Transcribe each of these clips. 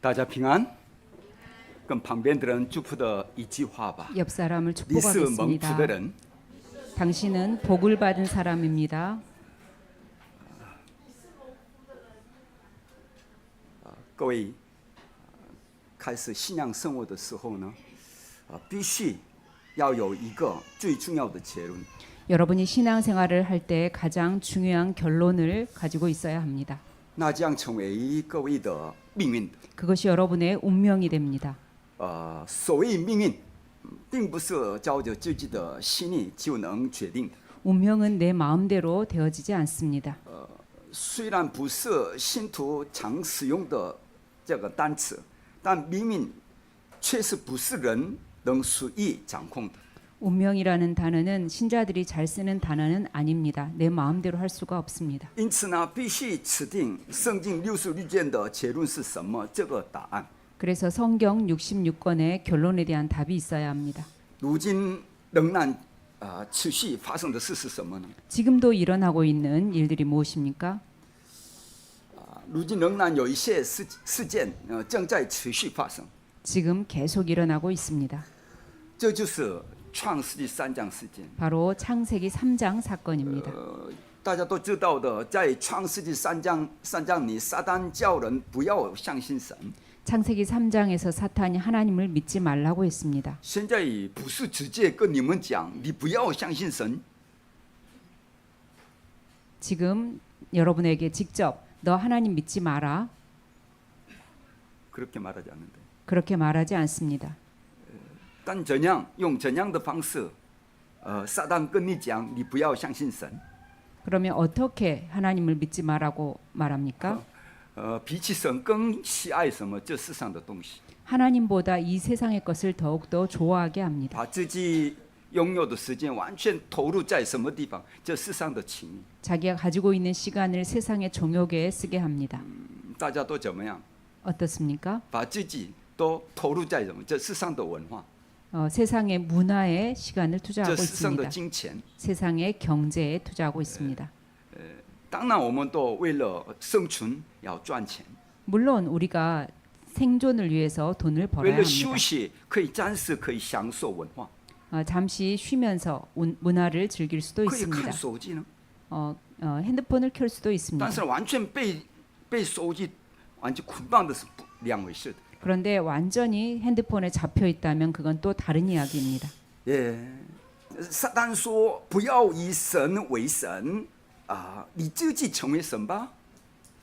大家平安，跟旁边的人祝福的一句话吧。 옆 사람을 你是蒙福 축복하겠습니다. 的人， 당신은 복을 받은 사람입니다. 各位，开始信仰生活的时候呢，必须要有一个最重要的结论， 여러분이 신앙생활을 할 때 가장 중요한 결론을 가지고 있어야 합니다. 那将成为各位的命运。 그것이 여러분의 운명이 됩니다. 所谓命运，并不是照着自己的心意就能决定的。 운명은 내 마음대로 되어지지 않습니다. 虽然不是信徒常使用的这个单词，但命运确实不是人能随意掌控的。 운명이라는 단어는 신자들이 잘 쓰는 단어는 아닙니다. 내 마음대로 할 수가 없습니다. 因此呢，必须指定圣经66卷的结论是什么这个答案。 그래서 성경 66권의 결론에 대한 답이 있어야 합니다. 如今仍然持续发生的事是什么呢？ 지금도 일어나고 있는 일들이 무엇입니까? 如今仍然有一些事件正在持续发生， 지금 계속 일어나고 있습니다. 这就是创世纪3章事件。 바로 창세기 3장 사건입니다. 大家都知道的，在创世纪3章里，撒旦叫人不要相信神。 창세기 3장에서 사탄이 하나님을 믿지 말라고 했습니다. 现在不是直接跟你们讲，你不要相信神。 지금 여러분에게 직접 너 하나님 믿지 마라 그렇게 말하지 않는데. 그렇게 말하지 않습니다. 但用怎样的方式，撒旦跟你讲，你不要相信神。 그러면 어떻게 하나님을 믿지 마라고 말합니까? 比起神更喜爱什么？这世上的东西， 하나님보다 이 세상의 것을 더욱더 좋아하게 합니다. 把自己拥有的时间完全投入在什么地方？这世上的情欲。 자기가 가지고 있는 시간을 세상의 종욕에 쓰게 합니다. 大家都怎么样？ 어떻습니까? 把自己都投入在什么？这世上的文化， 세상의 문화에 시간을 这 투자하고 世上的 있습니다. 金钱。 세상의 경제에 투자하고 있습니다. 当然，我们都为了生存要赚钱， 물론 우리가 생존을 위해서 돈을 为 벌어야 了休 합니다. 息可以暂时可以享受文化， 잠시 쉬면서 문화를 즐길 수도 可以看 있습니다. 手机呢。 핸드폰을 켤 수도 있습니다. 但是完全被手机完全捆绑的是两回事的。 그런데 완전히 핸드폰에 잡혀 있다면 그건 또 다른 이야기입니다. 撒旦说不要以神为神你自己成为神吧。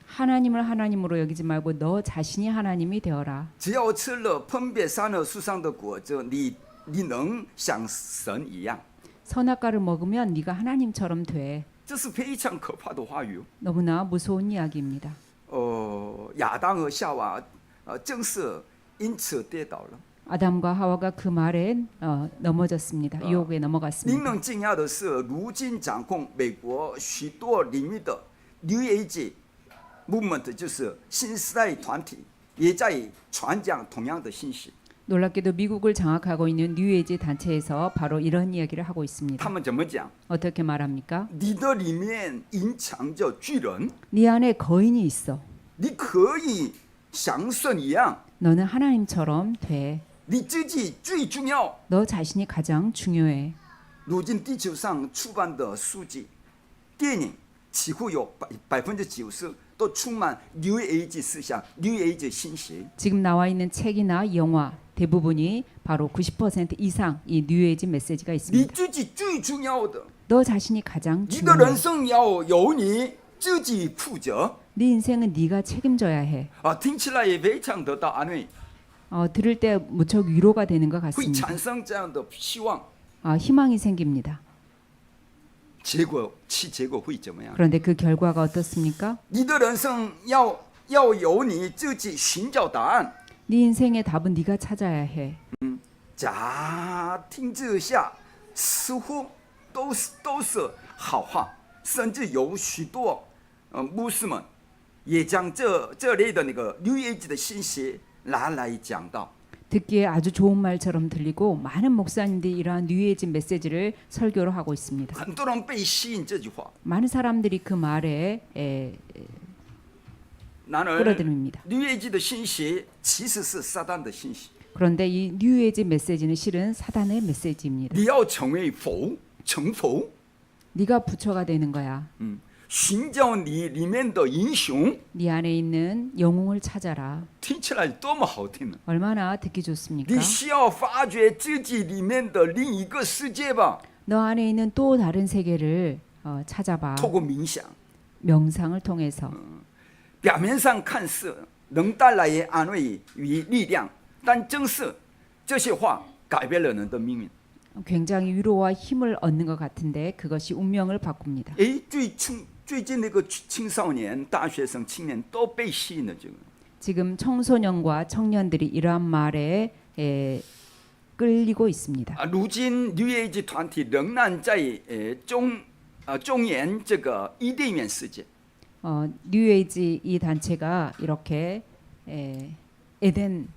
하나님을 하나님으로 여기지 말고 너 자신이 하나님이 되어라. 只要吃了分别善恶树上的果子，你能像神一样。 선악과를 먹으면 네가 하나님처럼 돼. 这是非常可怕的话语。 너무나 무서운 이야기입니다. 亚当和夏娃正是因此跌倒了。 아담과 하와가 그 말에 넘어졌습니다. 유혹에 令 넘어갔습니다. 人惊讶的是，如今掌控美国许多领域的 New Age Movement， 就是新时代团体，也在传讲同样的信息。 놀랍게도 미국을 장악하고 있는 뉴에이지 단체에서 바로 이런 이야기를 하고 있습니다. 他们怎么讲？ 어떻게 말합니까? 你的里面隐藏着巨人， 네 안에 거인이 있어. 你可以像神一样， 너는 하나님처럼 돼. 你自己最重要。 너 자신이 가장 중요해. 如今地球上出版的书籍、电影，几乎有90%都充满 New Age 思想、New Age 信息。 지금 나와 있는 책이나 영화 대부분이 바로 90% 이상 이 뉴에이지 메시지가 你 있습니다. 自己最重要的， 너 자신이 가장 你的人 중요해. 生要由你自己负责。 네 인생은 네가 책임져야 해. 听起来也非常得到安慰， 들을 때 무척 위로가 되는 것 会 같습니다. 产生这样的希望。 희망이 생깁니다. 结果会怎么样？ 그런데 그 결과가 어떻습니까? 你的人生要由你自己寻找答案。 네 인생의 답은 네가 찾아야 해. 乍听之下似乎都是好话，甚至有许多牧师们也将这类的那个 New Age 的信息拿来讲到。 듣기에 아주 좋은 말처럼 들리고 많은 목사님들이 이러한 뉴에이지 메시지를 설교를 하고 있습니다. 很多人被吸引这句话， 많은 사람들이 그 말에 나는 끌어들입니다. 뉴에이지의 信息其实是撒旦的信息。 그런데 이 뉴에이지 메시지는 실은 사단의 메시지입니다. 你要成为佛，成佛， 네가 부처가 되는 거야. 寻找你里面的英雄， 네 안에 있는 영웅을 찾아라. 听起来多么好听呢！ 얼마나 듣기 좋습니까? 你需要发掘自己里面的另一个世界吧， 너 안에 있는 또 다른 세계를 찾아봐. 透过冥想， 명상을 통해서. 表面上看似能带来安慰与力量，但正是这些话改变了人的命运。 굉장히 위로와 힘을 얻는 것 같은데 그것이 운명을 바꿉니다. 最近那个青少年、大学生、青年都被吸引了这个。 지금 청소년과 청년들이 이러한 말에 끌리고 있습니다. 如今 New Age 团体仍然在中原这个伊甸园世界。 뉴에이지 이 단체가 이렇게 에덴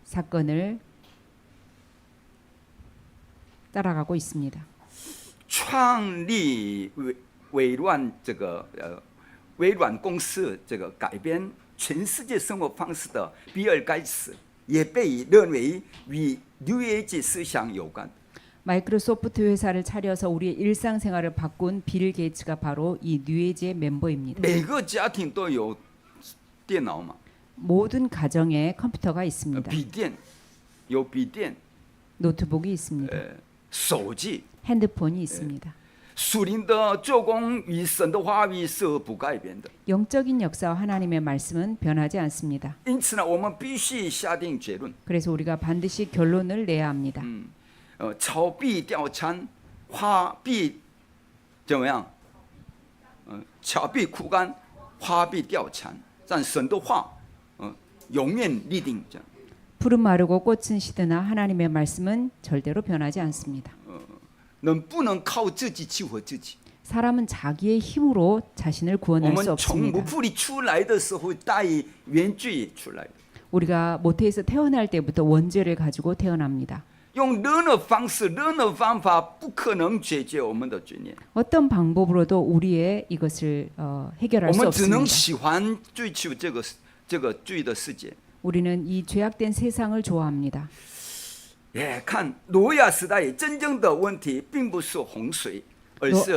사건을 따라가고 있습니다. 创立微软这个微软公司这个改变全世界生活方式的比尔盖茨也被认为与 New Age 思想有关。 마이크로소프트 회사를 차려서 우리의 일상생활을 바꾼 빌 게이츠가 바로 이 뉴에이지의 멤버입니다. 每个家庭都有电脑嘛， 모든 가정에 컴퓨터가 있습니다. 笔电有笔电， 노트북이 있습니다. 手机。 핸드폰이 있습니다. 属灵的做工与神的话语是不改变的。 영적인 역사와 하나님의 말씀은 변하지 않습니다. 因此呢，我们必须下定结论。 그래서 우리가 반드시 결론을 내야 합니다. 草必掉残，花必怎么样？草必枯干，花必掉残。但神的话，永远立定。这样， 풀은 마르고 꽃은 시드나 하나님의 말씀은 절대로 변하지 않습니다. 能不能靠自己救活自己？ 사람은 자기의 힘으로 자신을 我 구원할 수 们从 없습니다. 母腹里出来的时候带原罪出来的， 우리가 모태에서 태어날 때부터 원죄를 가지고 태어납니다. 用任何方式、任何方法不可能解决我们的罪孽。 어떤 방법으로도 우리의 이것을 해결할 我 수 们只能 없습니다. 喜欢追求这个罪的世界。 우리는 이 죄악된 세상을 좋아합니다. 看挪亚时代真正的问题，并不是洪水，而是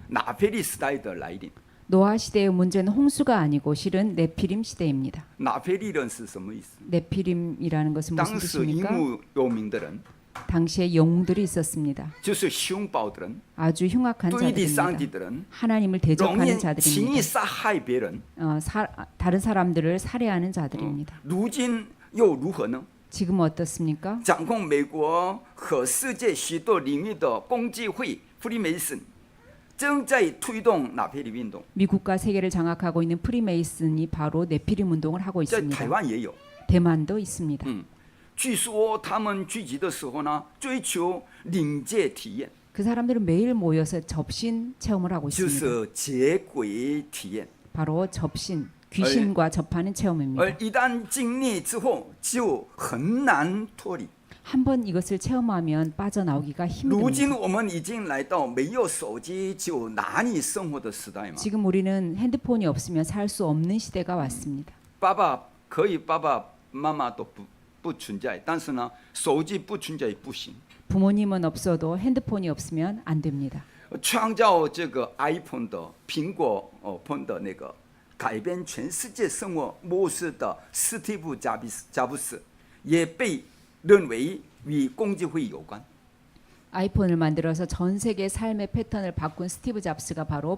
拿腓力时代的来临。 노아 시대의 문제는 홍수가 아니고 실은 네피림 시대입니다. 拿腓力人是什么意思？ 네피림이라는 것은 무슨 当时以 뜻입니까? 母有名的人， 당시에 영웅들이 있었습니다. 就是凶暴的人， 아주 흉악한 对敌上敌 자들입니다. 的人， 하나님을 容 대적하는 易轻易 자들입니다. 杀害别人。 다른 사람들을 살해하는 자들입니다. 如今又如何呢？ 지금 어떻습니까? 掌控美国和世界许多领域的共济会弗里梅森正在推动拿腓力运动， 미국과 세계를 장악하고 있는 프리메이슨이 바로 네피림 운동을 하고 在 있습니다. 台湾也有。 대만도 있습니다. 据说他们聚集的时候呢，追求灵界体验， 그 사람들은 매일 모여서 접신 체험을 하고 就 있습니다. 是接轨体验。 바로 접신, 귀신과 접하는 체험입니다. 而一旦经历之后，就很难脱离。 한번 이것을 체험하면 빠져나오기가 如今 힘듭니다. 我们已经来到没有手机就难以生活的时代嘛。 지금 우리는 핸드폰이 없으면 살 수 없는 시대가 왔습니다. 爸爸可以，爸爸妈妈都不存在，但是呢，手机不存在不行。 부모님은 없어도 핸드폰이 없으면 안 됩니다. 创造这个 iPhone 的苹果phone 的那个改变全世界生活模式的史蒂夫·贾布斯也被认为与共济会有关。 아이폰을 만들어서 전 세계 삶의 패턴을 바꾼 스티브 잡스가 바로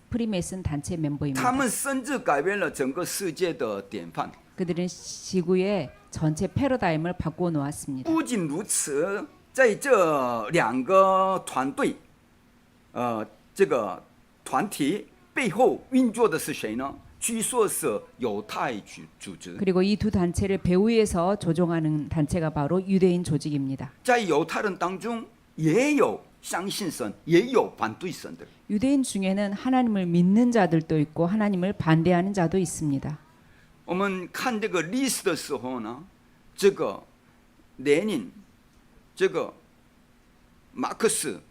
프리메이슨 단체 他 멤버입니다. 们甚至改变了整个世界的典范。 그들은 지구의 전체 패러다임을 바꾸어 놓았습니다. 不仅如此，在这两个团队，这个团体背后运作的是谁呢？据说是犹太组织。 그리고 이 두 단체를 배후에서 조종하는 단체가 바로 유대인 조직입니다. 在犹太人当中，也有相信神，也有反对神的。 유대인 중에는 하나님을 믿는 자들도 있고 하나님을 반대하는 자도 있습니다. 我们看这个历史的时候呢，这个列宁，这个马克思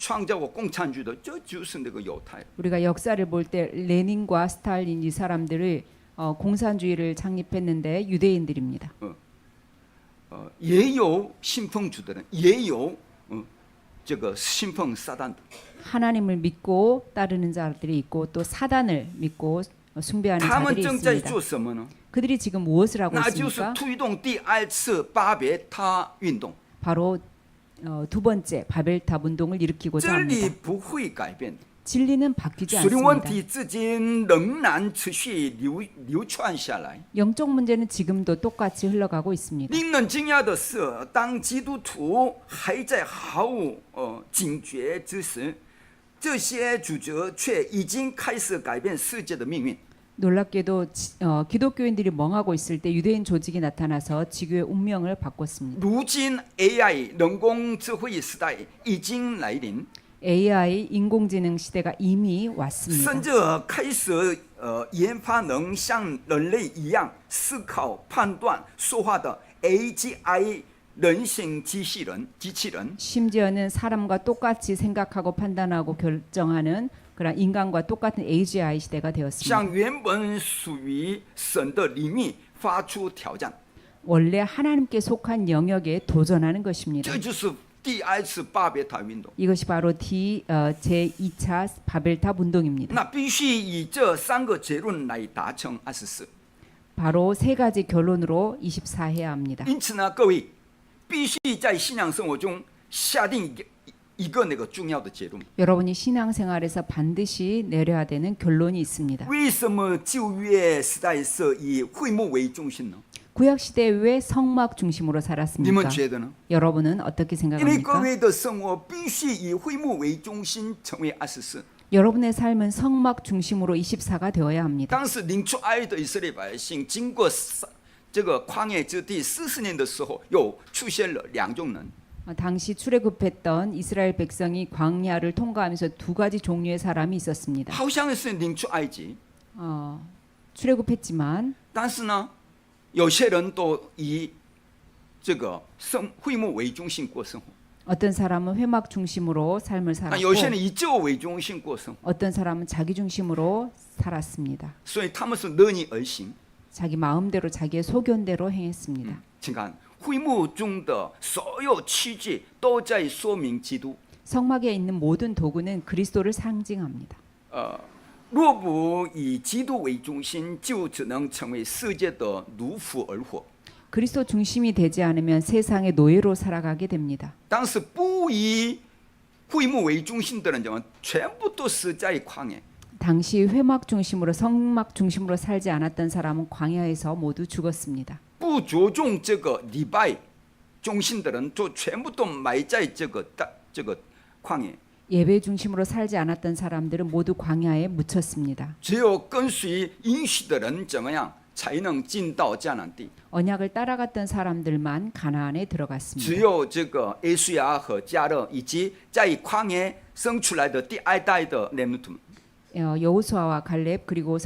创造过共产主义的，这就是那个犹太人。 우리가 역사를 볼 때 레닌과 스탈린 이 사람들을 공산주의를 창립했는데 유대인들입니다. 也有信奉主的人，也有这个信奉撒旦的。 하나님을 믿고 따르는 자들이 있고 또 사단을 믿고 숭배하는 他们 자들이 正在 있습니다. 做什么呢？ 그들이 지금 무엇을 하고 那就是 있습니까? 推动第二次巴别塔运动。 바로 두 번째 바벨탑 운동을 일으키고자 真理 합니다. 不会改变的， 진리는 바뀌지 属灵问 않습니다. 题至今仍然持续流传下来。 영적 문제는 지금도 똑같이 흘러가고 있습니다. 令人惊讶的是，当基督徒还在毫无警觉之时，这些主角却已经开始改变世界的命运。 놀랍게도 기독교인들이 멍하고 있을 때 유대인 조직이 나타나서 지구의 운명을 바꿨습니다. 如今 AI 人工智慧时代已经来临， AI 인공지능 시대가 이미 甚 왔습니다. 至开始研发能像人类一样思考、判断、说话的 AGI 人形机器人。 심지어는 사람과 똑같이 생각하고 판단하고 결정하는 그런 인간과 똑같은 AGI 시대가 되었습니다. 向原本属于神的领域发出挑战， 원래 하나님께 속한 영역에 도전하는 것입니다. 这就是第二次巴别塔运动。 이것이 바로 제2차 바벨탑 운동입니다. 那必须以这三个结论来达成24。 바로 세 가지 결론으로 24해야 합니다. 因此呢，各位必须在信仰生活中下定一个那个重要的结论。 여러분이 신앙생활에서 반드시 내려야 되는 결론이 있습니다. 为什么旧约时代是以会幕为中心呢？ 구약 시대에 왜 성막 중심으로 你们 살았습니까? 觉得呢？ 여러분은 어떻게 因为各 생각합니까? 位的生活必须以会幕为中心，成为24。 여러분의 삶은 성막 중심으로 24가 되어야 합니다. 当时领出埃及的以色列百姓，经过这个旷野之地40年的时候，又出现了两种人。 당시 출애굽했던 이스라엘 백성이 광야를 통과하면서 두 가지 종류의 사람이 있었습니다. 好像是领出埃及， 출애굽했지만 但是呢，有些人都以这个会幕为中心过生活， 어떤 사람은 회막 중심으로 삶을 那有些人 살았고 以自我为中心过生活， 어떤 사람은 자기 중심으로 살았습니다. 所以他们是乐意而行。 자기 마음대로 자기의 소견대로 행했습니다. 请看会幕中的所有器具都在说明基督。 성막에 있는 모든 도구는 그리스도를 상징합니다. 若不以基督为中心，就只能成为世界的奴仆而活。 그리스도 중심이 되지 않으면 세상의 노예로 살아가게 됩니다. 但是不以会幕为中心的人，怎么全部都死在旷野？ 당시 회막 중심으로 성막 중심으로 살지 않았던 사람은 광야에서 모두 죽었습니다. 不着重这个礼拜中心的人，就全部都埋在这个旷野。 예배 중심으로 살지 않았던 사람들은 모두 광야에 묻혔습니다. 只有跟随应许的人，怎么样才能进到迦南地？ 언약을 따라갔던 사람들만 가나안에 只 들어갔습니다. 有这个耶稣亚和加勒，以及在旷野生出来的第二代的레므트。 여호수아와 갈렙 그리고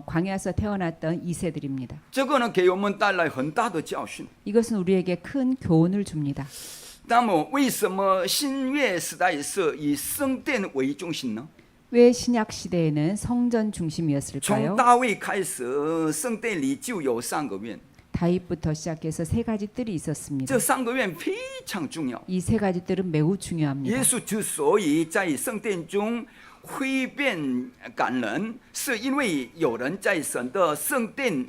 광야에서 태어났던 2세들입니다. 这个呢，给我们带来很大的教训。 이것은 우리에게 큰 교훈을 줍니다. 那么，为什么新约时代是以圣殿为中心呢？ 왜 신약 시대에는 성전 从 중심이었을까요? 大卫开始，圣殿里就有3个院， 다윗부터 시작해서 세 가지 뜰이 있었습니다. 这3个院非常重要。 이 세 가지 뜰은 매우 중요합니다. 耶稣之所以在圣殿中挥鞭赶人，是因为有人在神的圣殿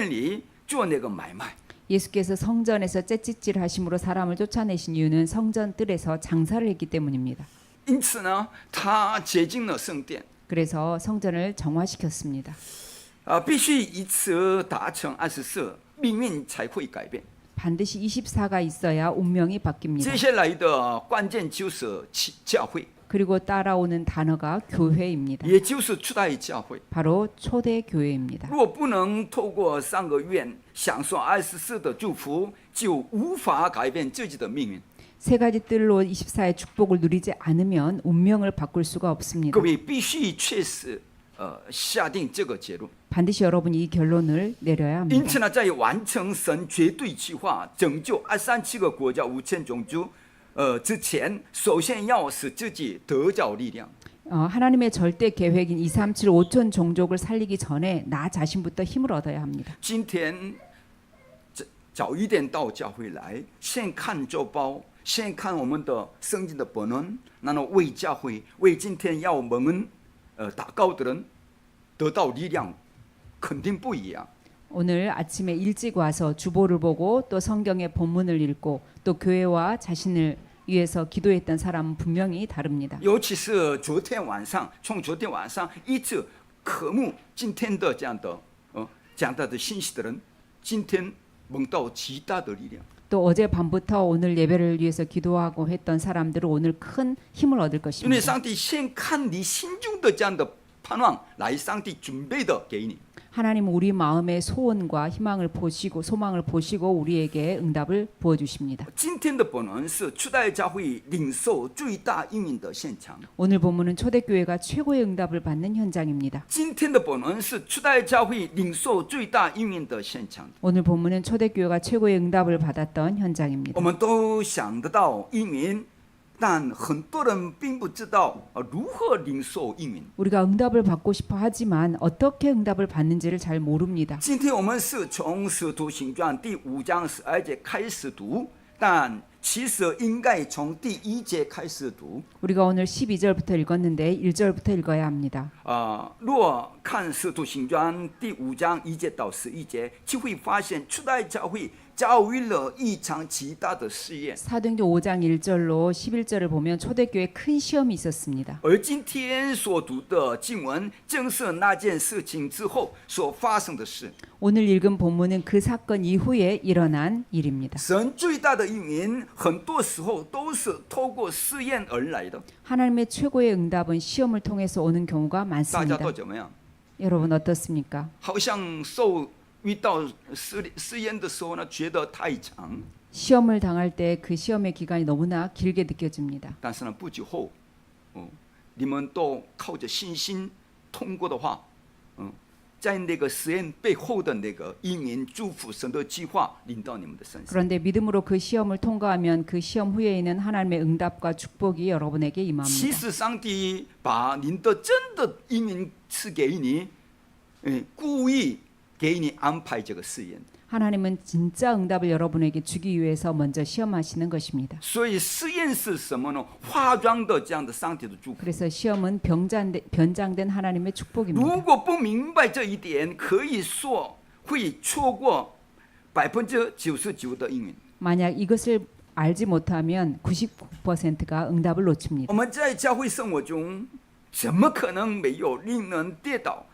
里做那个买卖。 예수께서 성전에서 째찌질 하심으로 사람을 쫓아내신 이유는 성전 뜰에서 장사를 했기 때문입니다. 因此呢，他洁净了圣殿。 그래서 성전을 정화시켰습니다. 必须以此达成24，命运才会改变。 반드시 24가 있어야 운명이 바뀝니다. 接下来的关键就是教会， 그리고 따라오는 단어가 교회입니다. 也就是初代教会。 바로 초대 교회입니다. 若不能透过3个院享受24的祝福，就无法改变自己的命运。 세 가지 뜰로 24의 축복을 누리지 않으면 운명을 바꿀 수가 없습니다. 各位必须确实下定这个结论。 반드시 여러분이 이 결론을 내려야 因 합니다. 此呢，在完成神绝对计划拯救237个国家5000种族之前，首先要使自己得着力量。 하나님의 절대 계획인 2, 3, 7, 5천 종족을 살리기 전에 나 자신부터 힘을 얻어야 합니다. 今天早一点到教会来，先看周报，先看我们的圣经的本文，然后为教会，为今天要我们祷告的人得到力量，肯定不一样。 오늘 아침에 일찍 와서 주보를 보고 또 성경의 본문을 읽고 또 교회와 자신을 위해서 기도했던 사람은 분명히 다릅니다. 尤其是昨天晚上，从昨天晚上一直渴慕今天的这样的信息的人，今天蒙到极大的力量。 또 어제 밤부터 오늘 예배를 위해서 기도하고 했던 사람들은 오늘 큰 힘을 얻을 因为 것입니다. 上帝先看你心中的这样的盼望，来上帝准备的给你。 하나님은 우리 마음의 소원과 희망을 보시고 소망을 보시고 우리에게 응답을 부어 주십니다. 今天的本文是初代教会领受最大应允的现场。 오늘 본문은 초대교회가 최고의 응답을 받는 현장입니다. 今天的本文是初代教会领受最大应允的现场。 오늘 본문은 초대교회가 최고의 응답을 받았던 현장입니다. 我们都想得到应允，但很多人并不知道如何领受应允。 우리가 응답을 받고 싶어 하지만 어떻게 응답을 받는지를 잘 모릅니다. 今天我们是从使徒行传第5章12节开始读，但其实应该从第1节开始读。 우리가 오늘 12절부터 읽었는데 1절부터 읽어야 합니다. 若看使徒行传第5章1节到11节，就会发现初代教会遭遇了一场极大的试验。 사도행전 5장 1절로 11절을 보면 초대교회에 큰 시험이 있었습니다. 而今天所读的经文，正是那件事情之后所发生的事。 오늘 읽은 본문은 그 사건 이후에 일어난 일입니다. 神最大的应允，很多时候都是透过试验而来的。 하나님의 최고의 응답은 시험을 통해서 오는 경우가 大家 많습니다. 都怎么样？ 여러분 어떻습니까? 好像遇到试验的时候呢，觉得太长， 시험을 당할 때 그 시험의 기간이 너무나 길게 느껴집니다. 但是呢，不久后，你们都靠着信心通过的话，在那个实验背后的那个应允祝福神的计划临到你们的身上。 그런데 믿음으로 그 시험을 통과하면 그 시험 후에 있는 하나님의 응답과 축복이 여러분에게 其 임합니다. 实上帝把您的真的应允赐给你，故意给你安排这个试验。 하나님은 진짜 응답을 여러분에게 주기 위해서 먼저 시험하시는 것입니다. 所以试验是什么呢？化妆的这样的上帝的祝福。 그래서 시험은 변장된 하나님의 축복입니다. 如果不明白这一点，可以说会错过99%的应允。 만약 이것을 알지 못하면 99%가 응답을 놓칩니다. 我们在教会生活中，怎么可能没有令人跌倒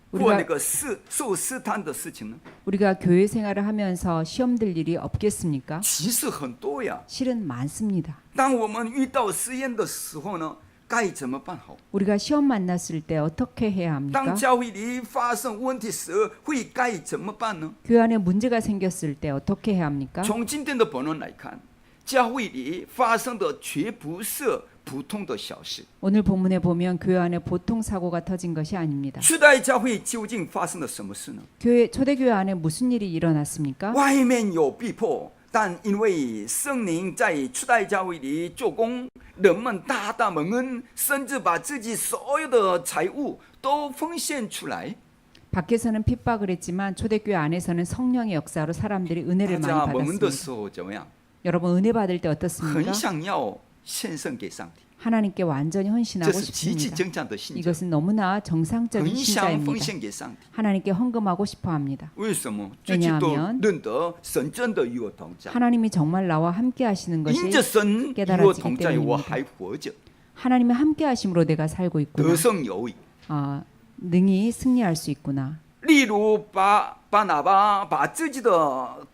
或那个受试探的事情呢？ 우리가 교회 생활을 하면서 시험 들 일이 없겠습니까? 其实很多呀。 실은 많습니다. 当我们遇到试验的时候呢，该怎么办好？ 우리가 시험 만났을 때 어떻게 해야 当 합니까? 教会里发生问题时，会该怎么办呢？ 교회 안에 문제가 생겼을 때 어떻게 해야 합니까? 从今天的本论来看，教会里发生的绝不是普通的小事。 오늘 본문에 보면 교회 안에 보통 사고가 터진 것이 아닙니다. 初代教会究竟发生了什么事呢？ 초대교회 안에 무슨 일이 일어났습니까? 外面有逼迫，但因为圣灵在初代教会里做工，人们大大蒙恩，甚至把自己所有的财物都奉献出来。 밖에서는 핍박을 했지만 초대교회 안에서는 성령의 역사로 사람들이 은혜를 大家 많이 蒙恩的 받았습니다. 时候怎么样？ 여러분 은혜 받을 때 很 어떻습니까? 想要献圣给上帝， 하나님께 완전히 这 헌신하고 是极其 싶습니다. 正常的信仰， 이것은 너무나 정상적인 很想奉 신자입니다. 献给上帝。 하나님께 헌금하고 싶어 합니다. 为什么？自己都认得神真的与我同在， 하나님이 정말 나와 함께 하시는 것이 因着神与我同在，我还活着， 하나님의 함께 하심으로 내가 살고 있구나. 得胜有余。 능히 승리할 수 있구나. 例如巴拿巴把自己的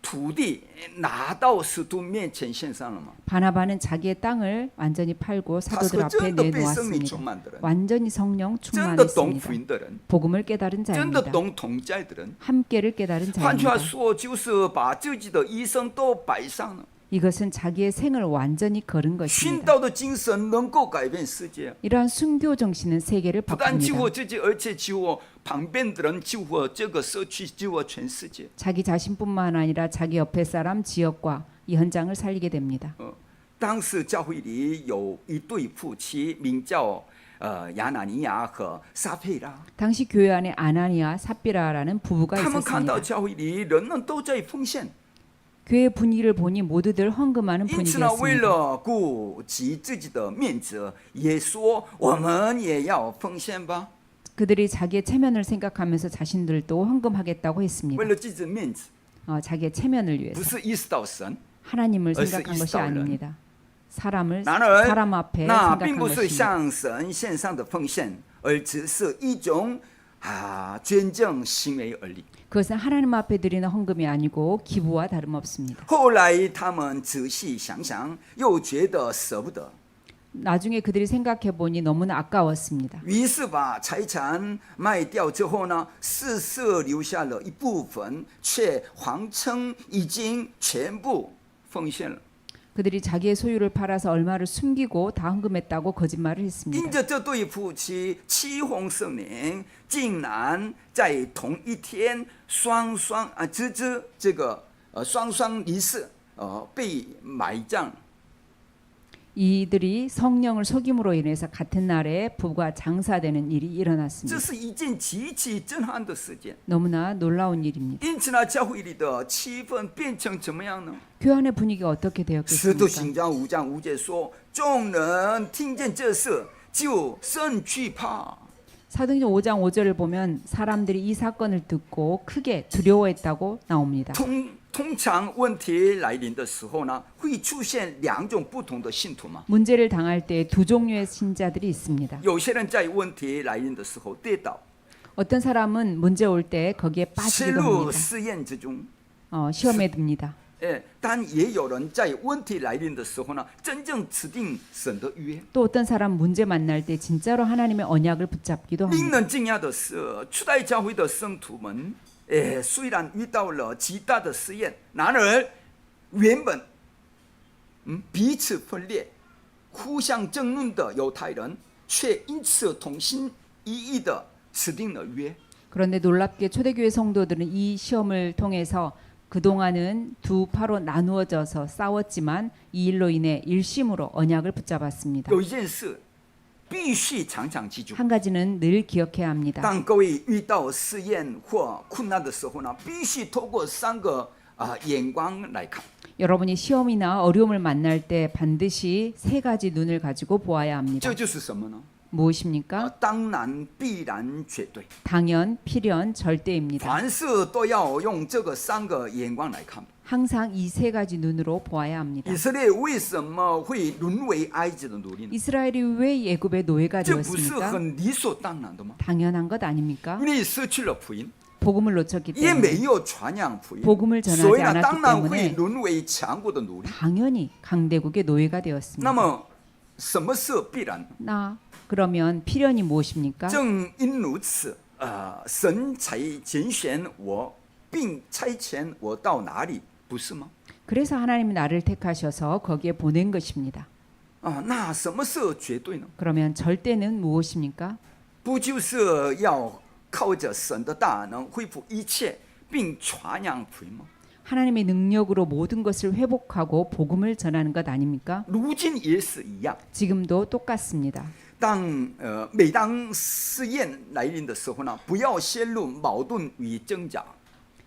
土地拿到使徒面前献上了吗？ 바나바는 자기의 땅을 완전히 팔고 他是 사도들 个 앞에 真的被圣灵 내놓았습니다. 充满的人， 완전히 성령 真的懂福 충만했습니다. 音的人， 복음을 깨달은 真的 자입니다. 懂同在的人。 함께를 깨달은 换句话 자입니다. 说，就是把自己的一生都摆上了。 이것은 자기의 생을 완전히 걸은 殉 것입니다. 道的精神能够改变世界， 이러한 순교 정신은 세계를 不但救活 바꿉니다. 自己，而且救活旁边的人，救活这个社区，救活全世界。 자기 자신뿐만 아니라 자기 옆에 사람, 지역과 이 현장을 살리게 됩니다. 当时教会里有一对夫妻，名叫亚拿尼亚和撒佩拉。 당시 교회 안에 아나니아, 삽비라라는 부부가 他们看到 있었습니다. 教会里人人都在奉献， 교회 분위기를 보니 모두들 헌금하는 因此呢，为 분위기였습니다. 了顾及自己的面子，也说我们也要奉献吧。 그들이 자기의 체면을 생각하면서 자신들도 헌금하겠다고 했습니다. 为了自己的面子， 자기의 체면을 위해서 不是意识到神， 하나님을 어디서 생각한 것이 이스라엘은? 아닙니다. 사람을 然而 사람 앞에 那 생각한 并不是 것입니다. 向神献上的奉献，而只是一种捐赠行为而已。 그것은 하나님 앞에 드리는 헌금이 아니고 기부와 다름없습니다. 后来他们仔细想想，又觉得舍不得， 나중에 그들이 생각해 보니 너무나 아까웠습니다. 于是把财产卖掉之后呢，私舍留下了一部分，却谎称已经全部奉献了。 그들이 자기의 소유를 팔아서 얼마를 숨기고 다 헌금했다고 거짓말을 因 했습니다. 着这对夫妻七奉圣灵，竟然在同一天双离世，被埋葬。 이들이 성령을 속임으로 인해서 같은 날에 부부가 장사되는 일이 这 일어났습니다. 是一件极其震撼的事件。 너무나 놀라운 일입니다. 因此呢，教会里的气氛变成怎么样呢？ 교회 안의 분위기가 어떻게 使徒 되었겠습니까? 行传5章5节说：“众人听见这事，就甚惧怕。” 사도행전 5장 5절을 보면 사람들이 이 사건을 듣고 크게 두려워했다고 나옵니다. 通常问题来临的时候呢，会出现两种不同的信徒嘛。 문제를 당할 때 두 종류의 신자들이 있습니다. 有些人在问题来临的时候跌倒， 어떤 사람은 문제 올 때 거기에 陷 빠지기도 入 합니다. 试验之中。 시험에 듭니다. 但也有人在问题来临的时候呢，真正指定神的约。 또 어떤 사람 문제 만날 때 진짜로 하나님의 언약을 붙잡기도 令 합니다. 人惊讶的是，初代教会的圣徒们，虽然遇到了极大的试验，然而原本彼此分裂、互相争论的犹太人，却因此同心一意的指定了约。 그런데 놀랍게 초대교회 성도들은 이 시험을 통해서 그동안은 두 파로 나누어져서 싸웠지만 이 일로 인해 일심으로 언약을 붙잡았습니다. 有一件事必须常常记住： 한 가지는 늘 기억해야 합니다. 当各位遇到试验或困难的时候呢，必须透过三个眼光来看。 여러분이 시험이나 어려움을 만날 때 반드시 세 가지 눈을 가지고 보아야 합니다. 这就是什么呢？ 무엇입니까? 当然、必然、绝对。 당연, 필연, 절대입니다. 凡事都要用这个三个眼光来看。 항상 이 세 가지 눈으로 보아야 합니다. 以色列为什么会沦为埃及的奴隶呢？ 이스라엘이 왜 예굽의 노예가 这不是 되었습니까? 很理所当然的吗？ 당연한 것 아닙니까? 因为失去了福音， 복음을 놓쳤기 也 때문에 没有传扬福音， 복음을 전하지 所以呢， 않았기 当然 때문에 会沦为强国的奴隶。 당연히 강대국의 노예가 那 되었습니다. 么，什么是必然呢？ 그러면 필연이 무엇입니까? 正因如此，神才拣选我，并差遣我到哪里，不是吗？ 그래서 하나님이 나를 택하셔서 거기에 보낸 것입니다. 那什么是绝对呢？ 그러면 절대는 무엇입니까? 不就是要靠着神的大能恢复一切，并传扬福音吗？ 하나님의 능력으로 모든 것을 회복하고 복음을 전하는 것 아닙니까? 如今也是一样。 지금도 똑같습니다. 每当试验来临的时候呢，不要陷入矛盾与挣扎，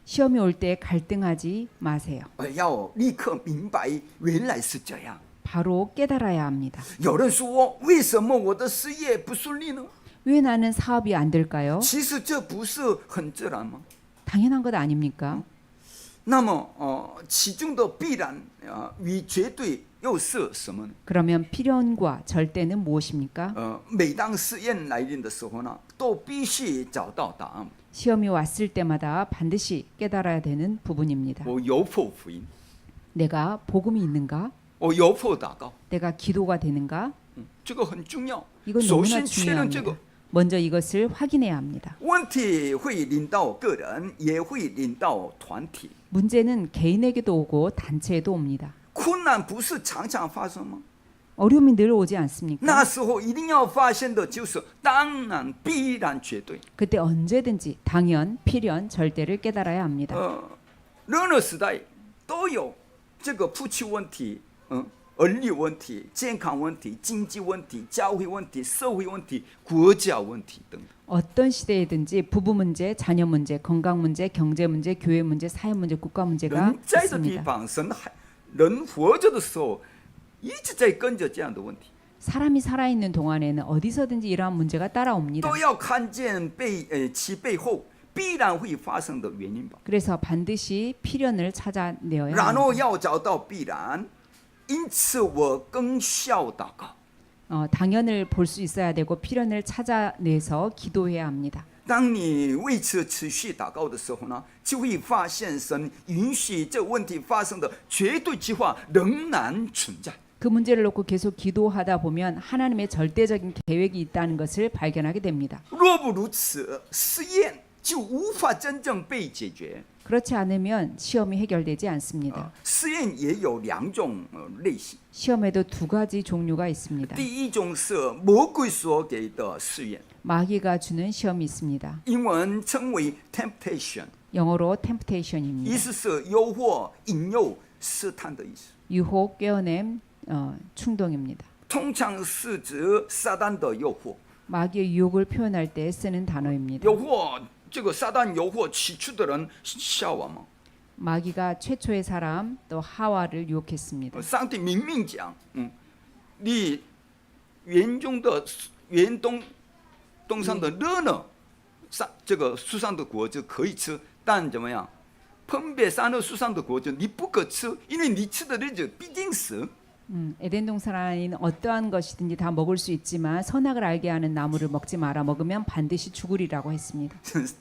시험이 올 때 갈등하지 마세요. 要立刻明白原来是这样。 바로 깨달아야 합니다. 有人说，为什么我的事业不顺利呢？ 왜 나는 사업이 안 될까요? 其实这不是很自然吗？ 당연한 것 아닙니까? 那么，其中的必然与绝对又是什么呢？ 그러면 필연과 절대는 무엇입니까? 每当试验来临的时候呢，都必须找到答案。 시험이 왔을 때마다 반드시 깨달아야 되는 부분입니다. 我有否福音？ 내가 복음이 있는가? 我有否祷告？ 내가 기도가 되는가? 这个很重要。 이건 首 너무나 先确认这 중요합니다. 个 먼저 이것을 확인해야 합니다. 问题会临到个人，也会临到团体。 문제는 개인에게도 오고 단체에도 옵니다. 困难不是常常发生吗？ 어려움이 늘 오지 않습니까? 那时候一定要发现的就是当然、必然、绝对。 그때 언제든지 당연, 필연, 절대를 깨달아야 합니다. 任何时代都有这个夫妻问题，儿女问题、健康问题、经济问题、教会问题、社会问题、国家问题等等。 어떤 시대이든지 부부 문제, 자녀 문제, 건강 문제, 경제 문제, 교회 문제, 사회 문제, 국가 문제가 人在的地 있습니다. 方，神还人活着的时候，一直在跟着这样的问题， 사람이 살아있는 동안에는 어디서든지 이러한 문제가 따라옵니다. 都要看见其背后必然会发生的原因吧。 그래서 반드시 필연을 찾아내어야 然后 합니다. 要找到必然，因此我更需要祷告。 당연을 볼 수 있어야 되고 필연을 찾아내서 기도해야 합니다. 当你为此持续祷告的时候呢，就会发现神允许这问题发生的绝对计划仍然存在。 그 문제를 놓고 계속 기도하다 보면 하나님의 절대적인 계획이 있다는 것을 발견하게 됩니다. 若不如此，试验就无法真正被解决。 그렇지 않으면 시험이 해결되지 않습니다. 试验也有两种类型， 시험에도 두 가지 종류가 있습니다. 第一种是魔鬼所给的试验， 마귀가 주는 시험이 있습니다. 英文称为 temptation， 영어로 意 temptation입니다. 思是诱惑、引诱、试探的意思。 유혹, 꿰어냄, 충동입니다. 通常是指撒旦的诱惑。 마귀의 유혹을 표현할 때 쓰는 단어입니다. 诱惑这个撒旦诱惑起初的人夏娃嘛， 마귀가 최초의 사람 또 하와를 유혹했습니다. 上帝明明讲，你园中的园东上的乐呢，这个树上的果子可以吃，但怎么样？分别善恶树上的果子你不可吃，因为你吃的日子必定死。 에덴 동산에는 어떠한 것이든지 다 먹을 수 있지만 선악을 알게 하는 나무를 먹지 마라. 먹으면 반드시 죽으리라고 했습니다.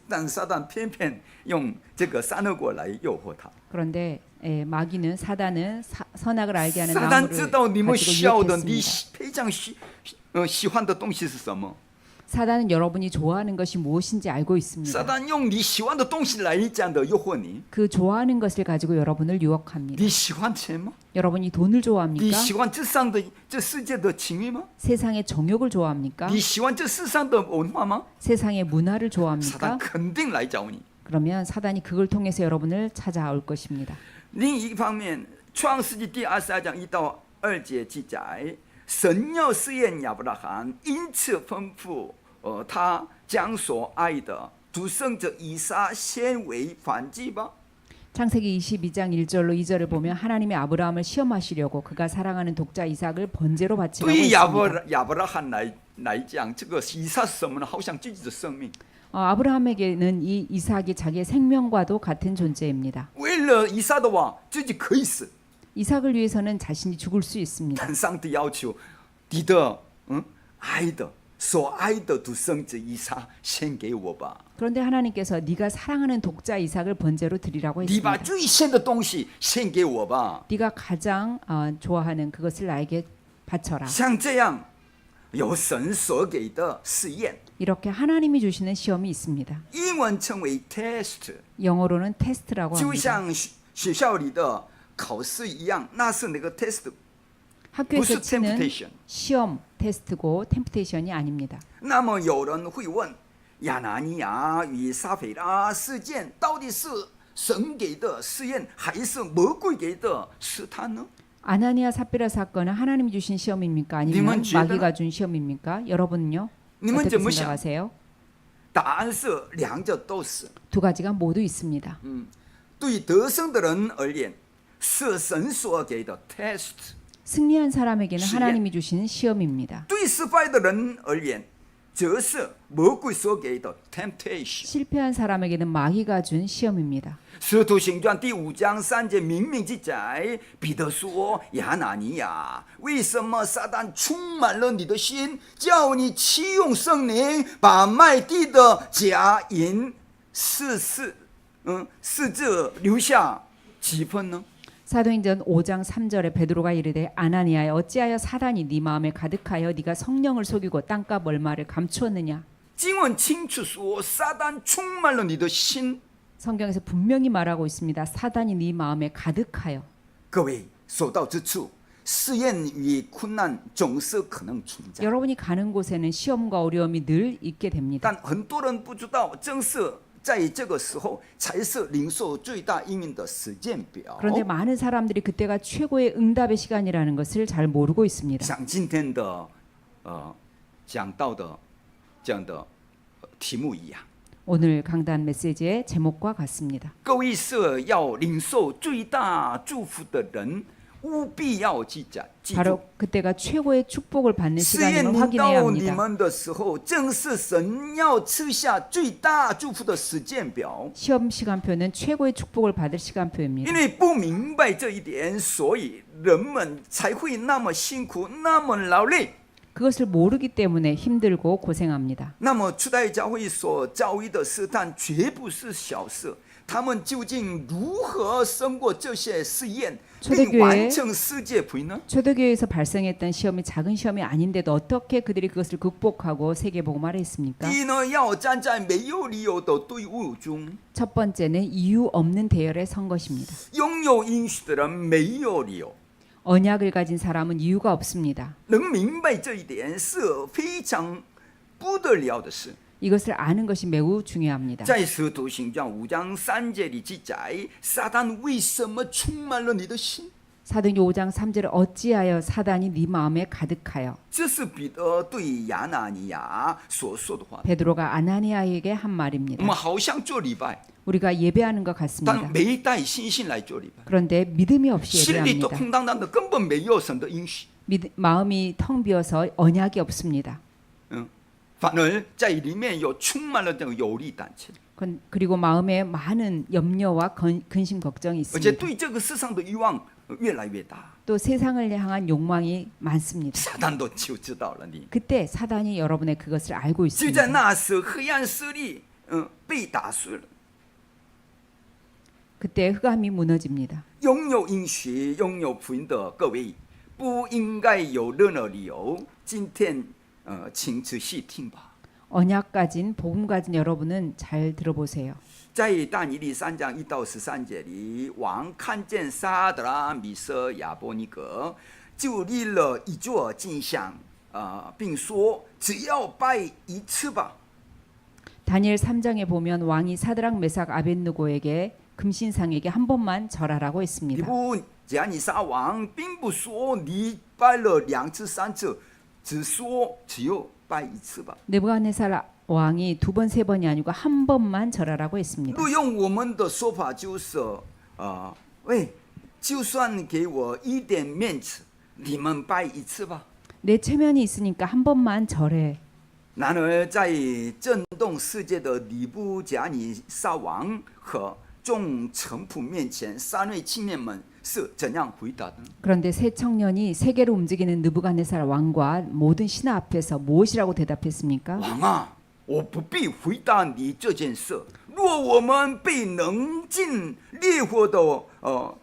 但撒旦偏偏用这个善恶果来诱惑他。 그런데 마귀는 사단은 선악을 알게 하는 撒旦 나무를 知道你们 가지고 需要的，你 유혹했습니다. 非常喜欢的东西是什么？ 사단은 여러분이 좋아하는 것이 무엇인지 알고 있습니다. 撒旦用你喜欢的东西来这样的诱惑你。 그 좋아하는 것을 가지고 여러분을 유혹합니다. 你喜欢钱吗？ 여러분이 돈을 你 좋아합니까? 喜欢这上的这世界的情欲吗？ 세상의 정욕을 좋아합니까? 你喜欢这世上的文化吗？ 세상의 문화를 撒旦 좋아합니까? 肯定来找你。 그러면 사단이 그걸 통해서 여러분을 찾아올 것입니다. 另一方面，《创世纪》第22章1到2节记载，神要试验亚伯拉罕，因此吩咐他将所爱的独生子以撒献为燔祭吧。 창세기 22장 1절로 2절을 보면 하나님이 아브라함을 시험하시려고 그가 사랑하는 독자 이삭을 번제로 바치라고 对于 했습니다. 亚伯拉罕来讲，这个以撒是什么呢？好像自己的生命。 아브라함에게는 이 이삭이 자기의 생명과도 같은 존재입니다. 为了以撒的话，自己可以死， 이삭을 위해서는 자신이 죽을 수 있습니다. 但上帝要求你的爱的所爱的独生子以撒献给我吧。 그런데 하나님께서 네가 사랑하는 독자 이삭을 번제로 드리라고 你把 했습니다. 最先的东西献给我吧。 네가 가장 좋아하는 그것을 나에게 바쳐라. 像这样，有神所给的试验， 이렇게 하나님이 주시는 시험이 있습니다. 英文称为 test， 영어로는 테스트라고 就 합니다. 像学校里的考试一样，那是那个 test， 不是 학교에서 치는 temptation。 시험 테스트고 템프테이션이 아닙니다. 那么有人会问，亚拿尼亚与撒斐拉事件到底是神给的试验，还是魔鬼给的试探呢？ 아나니아 삽비라 사건은 하나님이 주신 시험입니까? 아니면 님은 마귀가 준 시험입니까? 여러분은요? 님은 어떻게 怎么想？ 생각하세요? 答案是两者都是。 두 가지가 모두 있습니다. 对得胜的人而言，是神所给的 test； 승리한 사람에게는 시험. 하나님이 주신 시험입니다. 对失败的人而言，则是魔鬼所给的 temptation。 실패한 사람에게는 마귀가 준 시험입니다. 使徒行传第5章3节明明记载，彼得说：“亚拿尼亚，为什么撒旦充满了你的心，叫你弃用圣灵，把卖地的假银四字留下几分呢？” 사도행전 5장 3절에 베드로가 이르되 아나니아여 어찌하여 사단이 네 마음에 가득하여 네가 성령을 속이고 땅값 얼마를 감추었느냐. 经文清楚说，撒旦充满了你的心。 성경에서 분명히 말하고 있습니다. 사단이 네 마음에 가득하여. 各位所到之处，试验与困难总是可能存在， 여러분이 가는 곳에는 시험과 어려움이 늘 있게 됩니다. 但很多人不知道，正是在这个时候才是领受最大应允的时间表。 그런데 많은 사람들이 그때가 최고의 응답의 시간이라는 것을 잘 모르고 있습니다. 像今天的讲到的这样的题目一样， 오늘 강단 메시지의 제목과 같습니다. 各位是要领受最大祝福的人，务必要记住。 바로 그때가 최고의 축복을 받는 试验 시간임을 临 확인해야 到你 합니다. 们的时候，正是神要赐下最大祝福的时间表。 시험 시간표는 최고의 축복을 받을 시간표입니다. 因为不明白这一点，所以人们才会那么辛苦，那么劳累。 그것을 모르기 때문에 힘들고 고생합니다. 那么初代教会所遭遇的试探绝不是小事，他们究竟如何胜过这些试验， 초대교회 并完成世界福音呢？ 초대교회에서 발생했던 시험이 작은 시험이 아닌데도 어떻게 그들이 그것을 극복하고 세계복음화를 했습니까? 第一呢，要站在没有理由的队伍中， 첫 번째는 이유 없는 대열에 선 것입니다. 拥有应许的人没有理由。 언약을 가진 사람은 이유가 없습니다. 能明白这一点是非常不得了的事。 이것을 아는 것이 매우 중요합니다. 在使徒行传5章3节里记载，撒旦为什么充满了你的心？ 사도행전 5장 3절에 어찌하여 사단이 네 마음에 가득하여. 这是彼得对亚拿尼亚所说的话。 베드로가 아나니아에게 한 我 말입니다. 们好像做礼拜， 우리가 예배하는 것 但 같습니다. 没带信心来做礼拜， 그런데 믿음이 없이 心里都 예배합니다. 空荡荡的，根本没有神的应许。 마음이 텅 비어서 언약이 없습니다. 反而在里面有充满了这种有力胆怯， 그리고 마음에 많은 염려와 근심 걱정이 而且 있습니다. 对这个世上的欲望越来越大。 또 세상을 향한 욕망이 많습니다. 撒旦都就知道了你。 그때 사단이 여러분의 그것을 알고 就在 있습니다. 那时，黑暗势力被打碎了。 그때 흑암이 무너집니다. 拥有应许、拥有福音的各位，不应该有任何理由。今天，请仔细听吧。 언약 가진 복음 가진 여러분은 잘 들어보세요. 在但以理3章1到13节里，王看见撒德拉、米色、亚伯尼格，就立了一座金像，并说：“只要拜一次吧。” 다니엘 3장에 보면 왕이 사드락 메삭 아벳느고에게 금신상에게 한 번만 절하라고 尼 했습니다. 布甲尼撒王并不说你拜了2次、3次，只说只有拜一次吧。 느부갓네살 왕이 두 번, 세 번이 아니고 한 번만 절하라고 했습니다. 不用我们的说法就是喂，就算给我一点面子，你们拜一次吧。 내 체면이 있으니까 한 번만 절해. 然而，在震动世界的尼布甲尼撒王和众臣仆面前，3位青年们是怎样回答的呢？ 그런데 세 청년이 세계를 움직이는 느부갓네살 왕과 모든 신하 앞에서 무엇이라고 대답했습니까? 王啊，我不必回答你这件事。若我们被扔进烈火的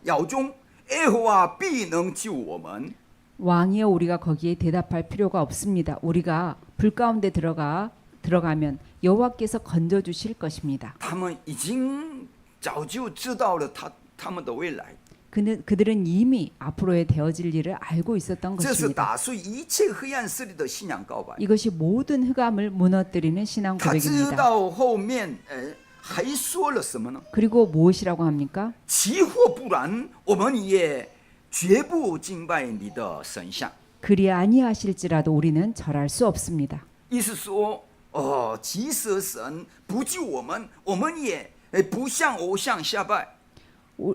窑中，耶和华必能救我们。 왕이여 우리가 거기에 대답할 필요가 없습니다. 우리가 불 가운데 들어가면 여호와께서 건져 주실 것입니다. 他们已经早就知道了他们的未来， 그들은 이미 앞으로의 되어질 일을 알고 있었던 这是 것입니다. 打碎一切黑暗势力的信仰告白。 이것이 모든 흑암을 무너뜨리는 신앙 他知 고백입니다. 道后面还说了什么呢？ 그리고 무엇이라고 합니까? 其或不然，我们也绝不敬拜你的神像。 그리 아니하실지라도 우리는 절할 수 없습니다. 意思说，即使神不救我们，我们也不向偶像下拜。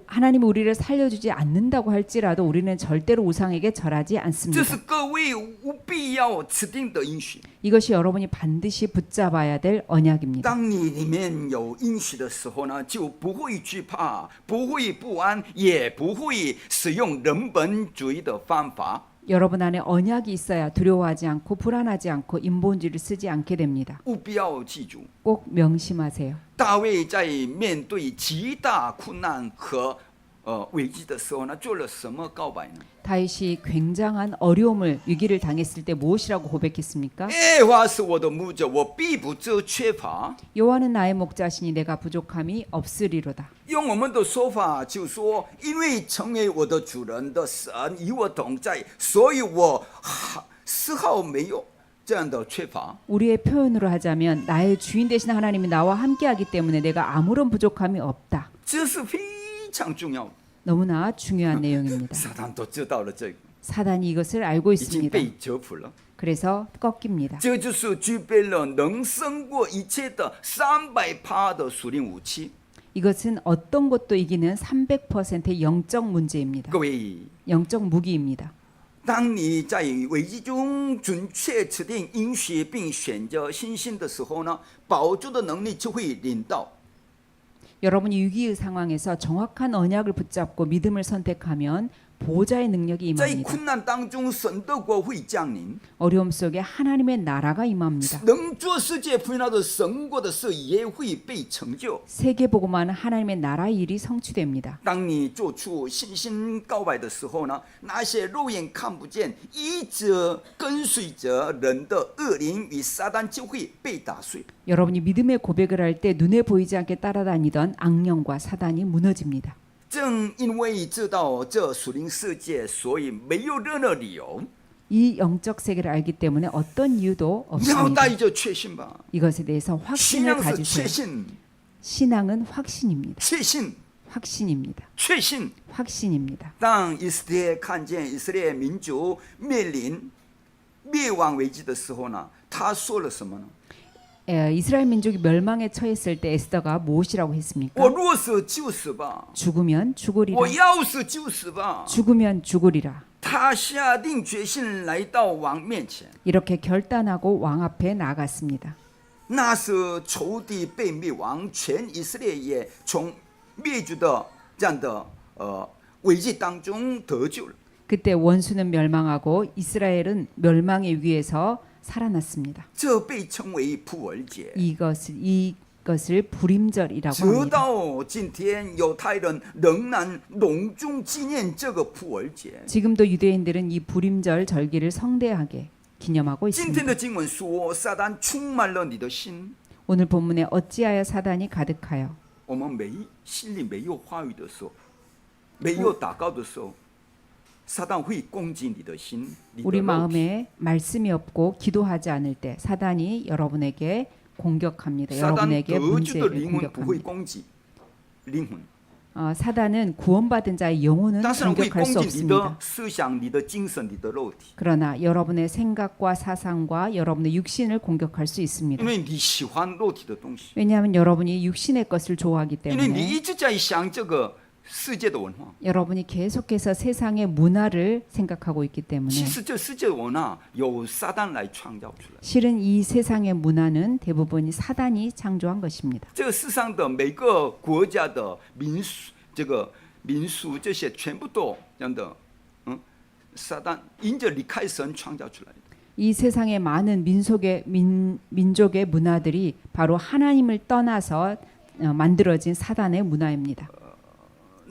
하나님이 우리를 살려주지 않는다고 할지라도 우리는 절대로 우상에게 절하지 这 않습니다. 是各位务必要指定的应许。 이것이 여러분이 반드시 붙잡아야 될 언약입니다. 当你里面有应许的时候呢，就不会惧怕，不会不安，也不会使用人本主义的方法。 여러분 안에 언약이 있어야 두려워하지 않고 불안하지 않고 인본주의를 쓰지 않게 됩니다. 务必要记住， 꼭 명심하세요. 大卫在面对极大困难和危机的时候呢，做了什么告白呢？ 다윗이 굉장한 어려움을 위기를 당했을 때 무엇이라고 고백했습니까? 耶和华是我的牧者，我必不致缺乏。 여호와는 나의 목자시니 내가 부족함이 없으리로다. 用我们的说法就说，因为成为我的主人的神与我同在，所以我丝毫没有这样的缺乏， 우리의 표현으로 하자면 나의 주인 되신 하나님이 나와 함께하기 때문에 내가 아무런 부족함이 없다. 这是非常重要的。 너무나 중요한 내용입니다. 撒旦都知道了这个， 사단이 이것을 알고 已经 있습니다. 被折服了。 그래서 꺾입니다. 这就是具备了能胜过一切的300%的属灵武器。 이것은 어떤 것도 이기는 300%의 영적 문제입니다. 各位， 영적 무기입니다. 当你在危机中准确指定应许并选择信心的时候呢，保住的能力就会临到。 여러분이 위기의 상황에서 정확한 언약을 붙잡고 믿음을 선택하면 보좌의 능력이 在 임합니다. 困难当中，神的国会降临。 어려움 속에 하나님의 나라가 임합니다. 能做世界福音的神国的事也会被成就。 세계보고만 하나님의 나라의 일이 성취됩니다. 当你做出信心告白的时候呢，那些肉眼看不见、一直跟随着人的恶灵与撒旦就会被打碎。 여러분이 믿음의 고백을 할 때 눈에 보이지 않게 따라다니던 악령과 사단이 무너집니다. 正因为知道这属灵世界，所以没有任何理由 이 영적 세계를 알기 때문에 어떤 이유도 你要 없습니다. 带着确信吧。 이것에 대해서 확신을 信仰是 가지세요. 确信， 신앙은 확신입니다. 确信， 확신입니다. 确信。 확신입니다. 当以色列看见以色列民族面临灭亡危机的时候呢，他说了什么呢？ 이스라엘 민족이 멸망에 처했을 때 에스더가 무엇이라고 했습니까? 我若死就死吧， 죽으면 죽으리라. 我要死就死吧。 죽으면 죽으리라. 他下定决心来到王面前。 이렇게 결단하고 왕 앞에 나아갔습니다. 那时仇敌被灭亡，全以色列也从灭绝的这样的危机当中得救了。 그때 원수는 멸망하고 이스라엘은 멸망의 위기에서 살아났습니다. 这被称为普尔节。 이것을 불임절이라고 直 합니다. 到今天，犹太人仍然隆重纪念这个普尔节。 지금도 유대인들은 이 불임절 절기를 성대하게 기념하고 今天 있습니다. 的经文说，撒旦充满了你的心。 오늘 본문에 어찌하여 사단이 가득하여 我们心里没有话语的时候，没有祷告的时候，撒旦会攻击你的心，你的 우리 肉体。 마음에 말씀이 없고 기도하지 않을 때 사단이 여러분에게 공격합니다. 撒旦 여러분에게 得救的 문제를 灵魂不会 공격합니다. 攻击灵魂， 사단은 구원받은 자의 영혼은 但是会 공격할 攻 수 击你的 없습니다. 思想、你的精神、你的肉体， 그러나 여러분의 생각과 사상과 여러분의 육신을 공격할 수 있습니다. 因为你喜欢肉体的东西， 왜냐하면 여러분이 육신의 것을 좋아하기 因为你 때문에 一直在想这个世界的文化。 여러분이 계속해서 세상의 문화를 생각하고 있기 때문에 其实这世界的文化由撒旦来创造出来。 실은 이 세상의 문화는 대부분이 사단이 창조한 것입니다. 这个世上的每个国家的民俗这些全部都这样的，撒旦因着离开神创造出来的。 이 세상의 많은 민족의 문화들이 바로 하나님을 떠나서 만들어진 사단의 문화입니다.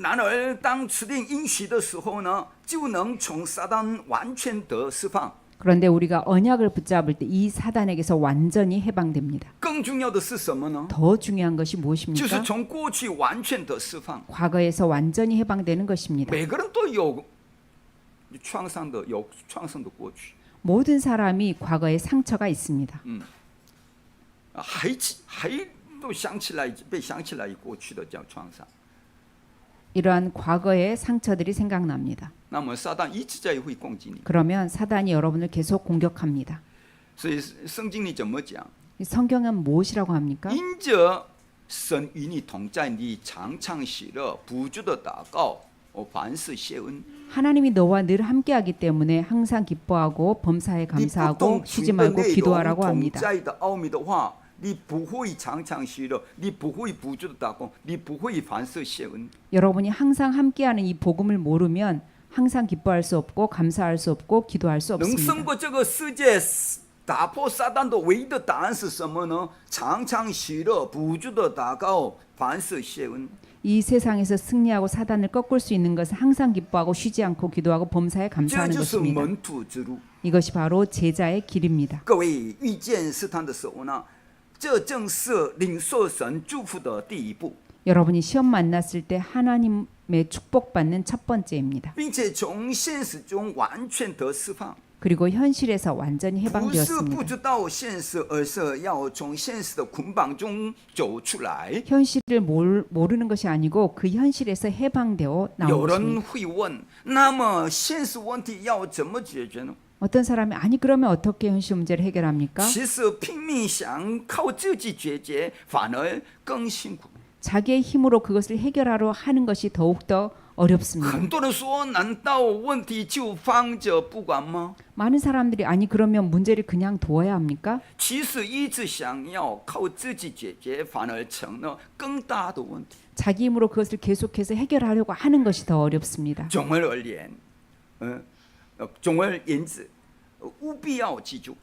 然而，当指定应许的时候呢，就能从撒旦完全得释放。 그런데 우리가 언약을 붙잡을 때 이 사단에게서 완전히 해방됩니다. 更重要的是什么呢？ 더 중요한 것이 就是 무엇입니까? 从过去完全的释放。 과거에서 완전히 해방되는 것입니다. 每个人都有创伤的过去， 모든 사람이 과거에 상처가 있습니다. 还都被想起来过去的叫创伤。 이러한 과거의 상처들이 생각납니다. 那么撒旦一直在会攻击你， 그러면 사단이 여러분을 계속 공격합니다. 所以圣经里怎么讲？ 이 성경은 무엇이라고 합니까? 因着神与你同在，你常常喜乐，不住的祷告，凡事谢恩。 하나님이 너와 늘 함께하기 때문에 항상 기뻐하고 범사에 你不 감사하고 懂 쉬지 群的 말고 内容 기도하라고 同 합니다. 在的奥秘的话，你不会常常喜乐，你不会不住的祷告，你不会凡事谢恩。 여러분이 항상 함께하는 이 복음을 모르면 항상 기뻐할 수 없고 감사할 수 없고 기도할 수 能胜 없습니다. 过这个世界，打破撒旦的唯一的答案是什么呢？常常喜乐，不住的祷告，凡事谢恩。 이 세상에서 승리하고 사단을 꺾을 수 있는 것은 항상 기뻐하고 쉬지 않고 기도하고 범사에 这 감사하는 就是 것입니다. 门徒之路。 이것이 바로 제자의 길입니다. 各位遇见试探的时候呢，这正是领受神祝福的第一步， 여러분이 시험 만났을 때 하나님의 축복받는 첫 번째입니다. 并且从现实中完全得释放。 그리고 현실에서 완전히 不是不 해방되었습니다. 知道现实，而是要从现实的捆绑中走出来。 현실을 모르는 것이 아니고 그 현실에서 해방되어 有 나온 人 것입니다. 会问，那么现实问题要怎么解决呢？ 어떤 사람이 아니 그러면 어떻게 현실 문제를 해결합니까? 其实拼命想靠自己解决，反而更辛苦。 자기의 힘으로 그것을 해결하려 하는 것이 더욱더 어렵습니다. 很多人说，难道问题就放着不管吗？ 많은 사람들이 아니 그러면 문제를 그냥 두어야 합니까? 其实一直想要靠自己解决，反而成了更大的问题。 자기 힘으로 그것을 계속해서 해결하려고 하는 것이 더 어렵습니다. 总而言，总而言之，务必要记住，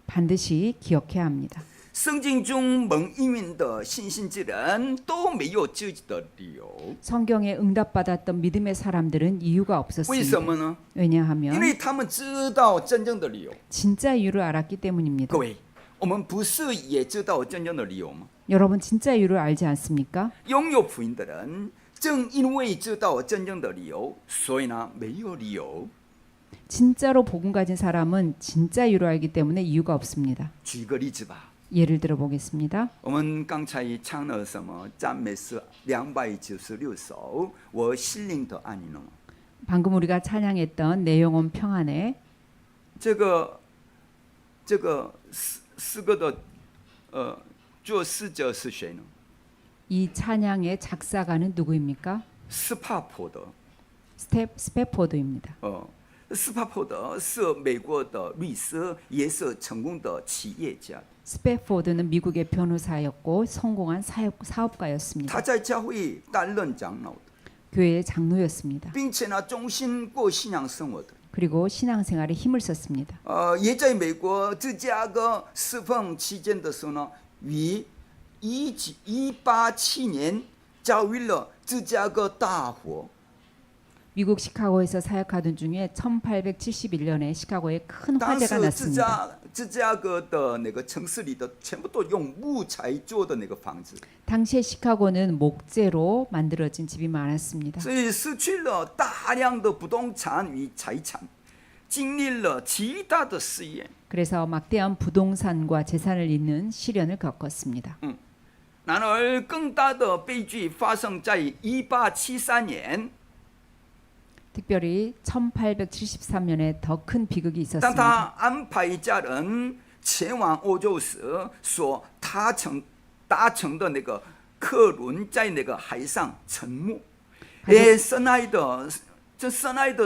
반드시 기억해야 합니다. 圣经中蒙应允的信心之人都没有自己的理由。 성경에 응답받았던 믿음의 사람들은 이유가 为什 없었습니다. 么呢？ 왜냐하면 因为他们知道真正的理由。 진짜 이유를 알았기 때문입니다. 各位，我们不是也知道真正的理由吗？ 여러분 진짜 이유를 알지 않습니까? 拥有福音的人，正因为知道真正的理由，所以呢，没有理由。 진짜로 복음 가진 사람은 진짜 이유를 알기 때문에 이유가 없습니다. 举个例子吧。 예를 들어 보겠습니다. 我们刚才唱了什么赞美诗296首，我心灵的安宁了。 방금 우리가 찬양했던 내 영혼 평안에 这个诗歌的作诗者是谁呢？ 이 찬양의 작사가는 누구입니까? 斯帕普德。 스페포드입니다. 斯帕普德是美国的律师，也是成功的企业家。 스페포드는 미국의 변호사였고 성공한 사업가였습니다. 他在教会担任长老的， 교회의 장로였습니다. 并且呢，忠心过信仰生活的。 그리고 신앙생활에 힘을 썼습니다. 也在美国芝加哥侍奉期间的时候呢，于187年遭遇了芝加哥大火。 미국 시카고에서 사역하던 중에 1871년에 시카고에 큰 当 화재가 时 났습니다. 芝加哥的那个城市里的全部都用木材做的那个房子， 당시에 시카고는 목재로 만들어진 집이 많았습니다. 所以失去了大量的不动产与财产，经历了极大的试验。 그래서 막대한 부동산과 재산을 잃는 시련을 겪었습니다. 然而，更大的悲剧发生在1873年。 특별히 1873년에 더 큰 비극이 当 있었습니다. 他安排家人前往欧洲时，所搭乘的那个客轮在那个海上沉没，生爱的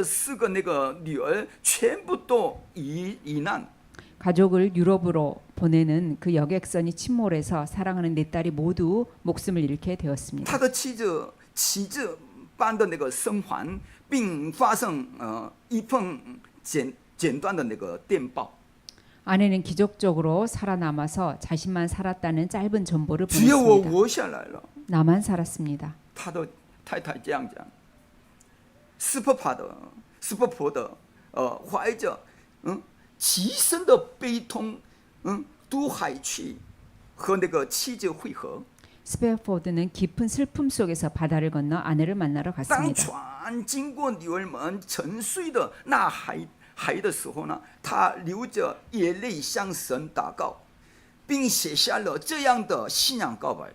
4个那个女儿全部都遇难。 가족을 유럽으로 보내는 그 여객선이 침몰해서 사랑하는 네 딸이 모두 목숨을 잃게 되었습니다. 他的妻子旗帜般的那个生还，并发生一份简短的那个电报。 아내는 기적적으로 살아남아서 자신만 살았다는 짧은 전보를 只有我 보냈습니다. 活下来了。 나만 살았습니다. 他的太太这样讲，斯帕婆的怀着极深的悲痛，渡海去和那个妻子会合。 스페포드는 깊은 슬픔 속에서 바다를 건너 아내를 만나러 当 갔습니다. 船经过女儿们沉睡的那海的时候呢，他流着眼泪向神祷告，并写下了这样的信仰告白。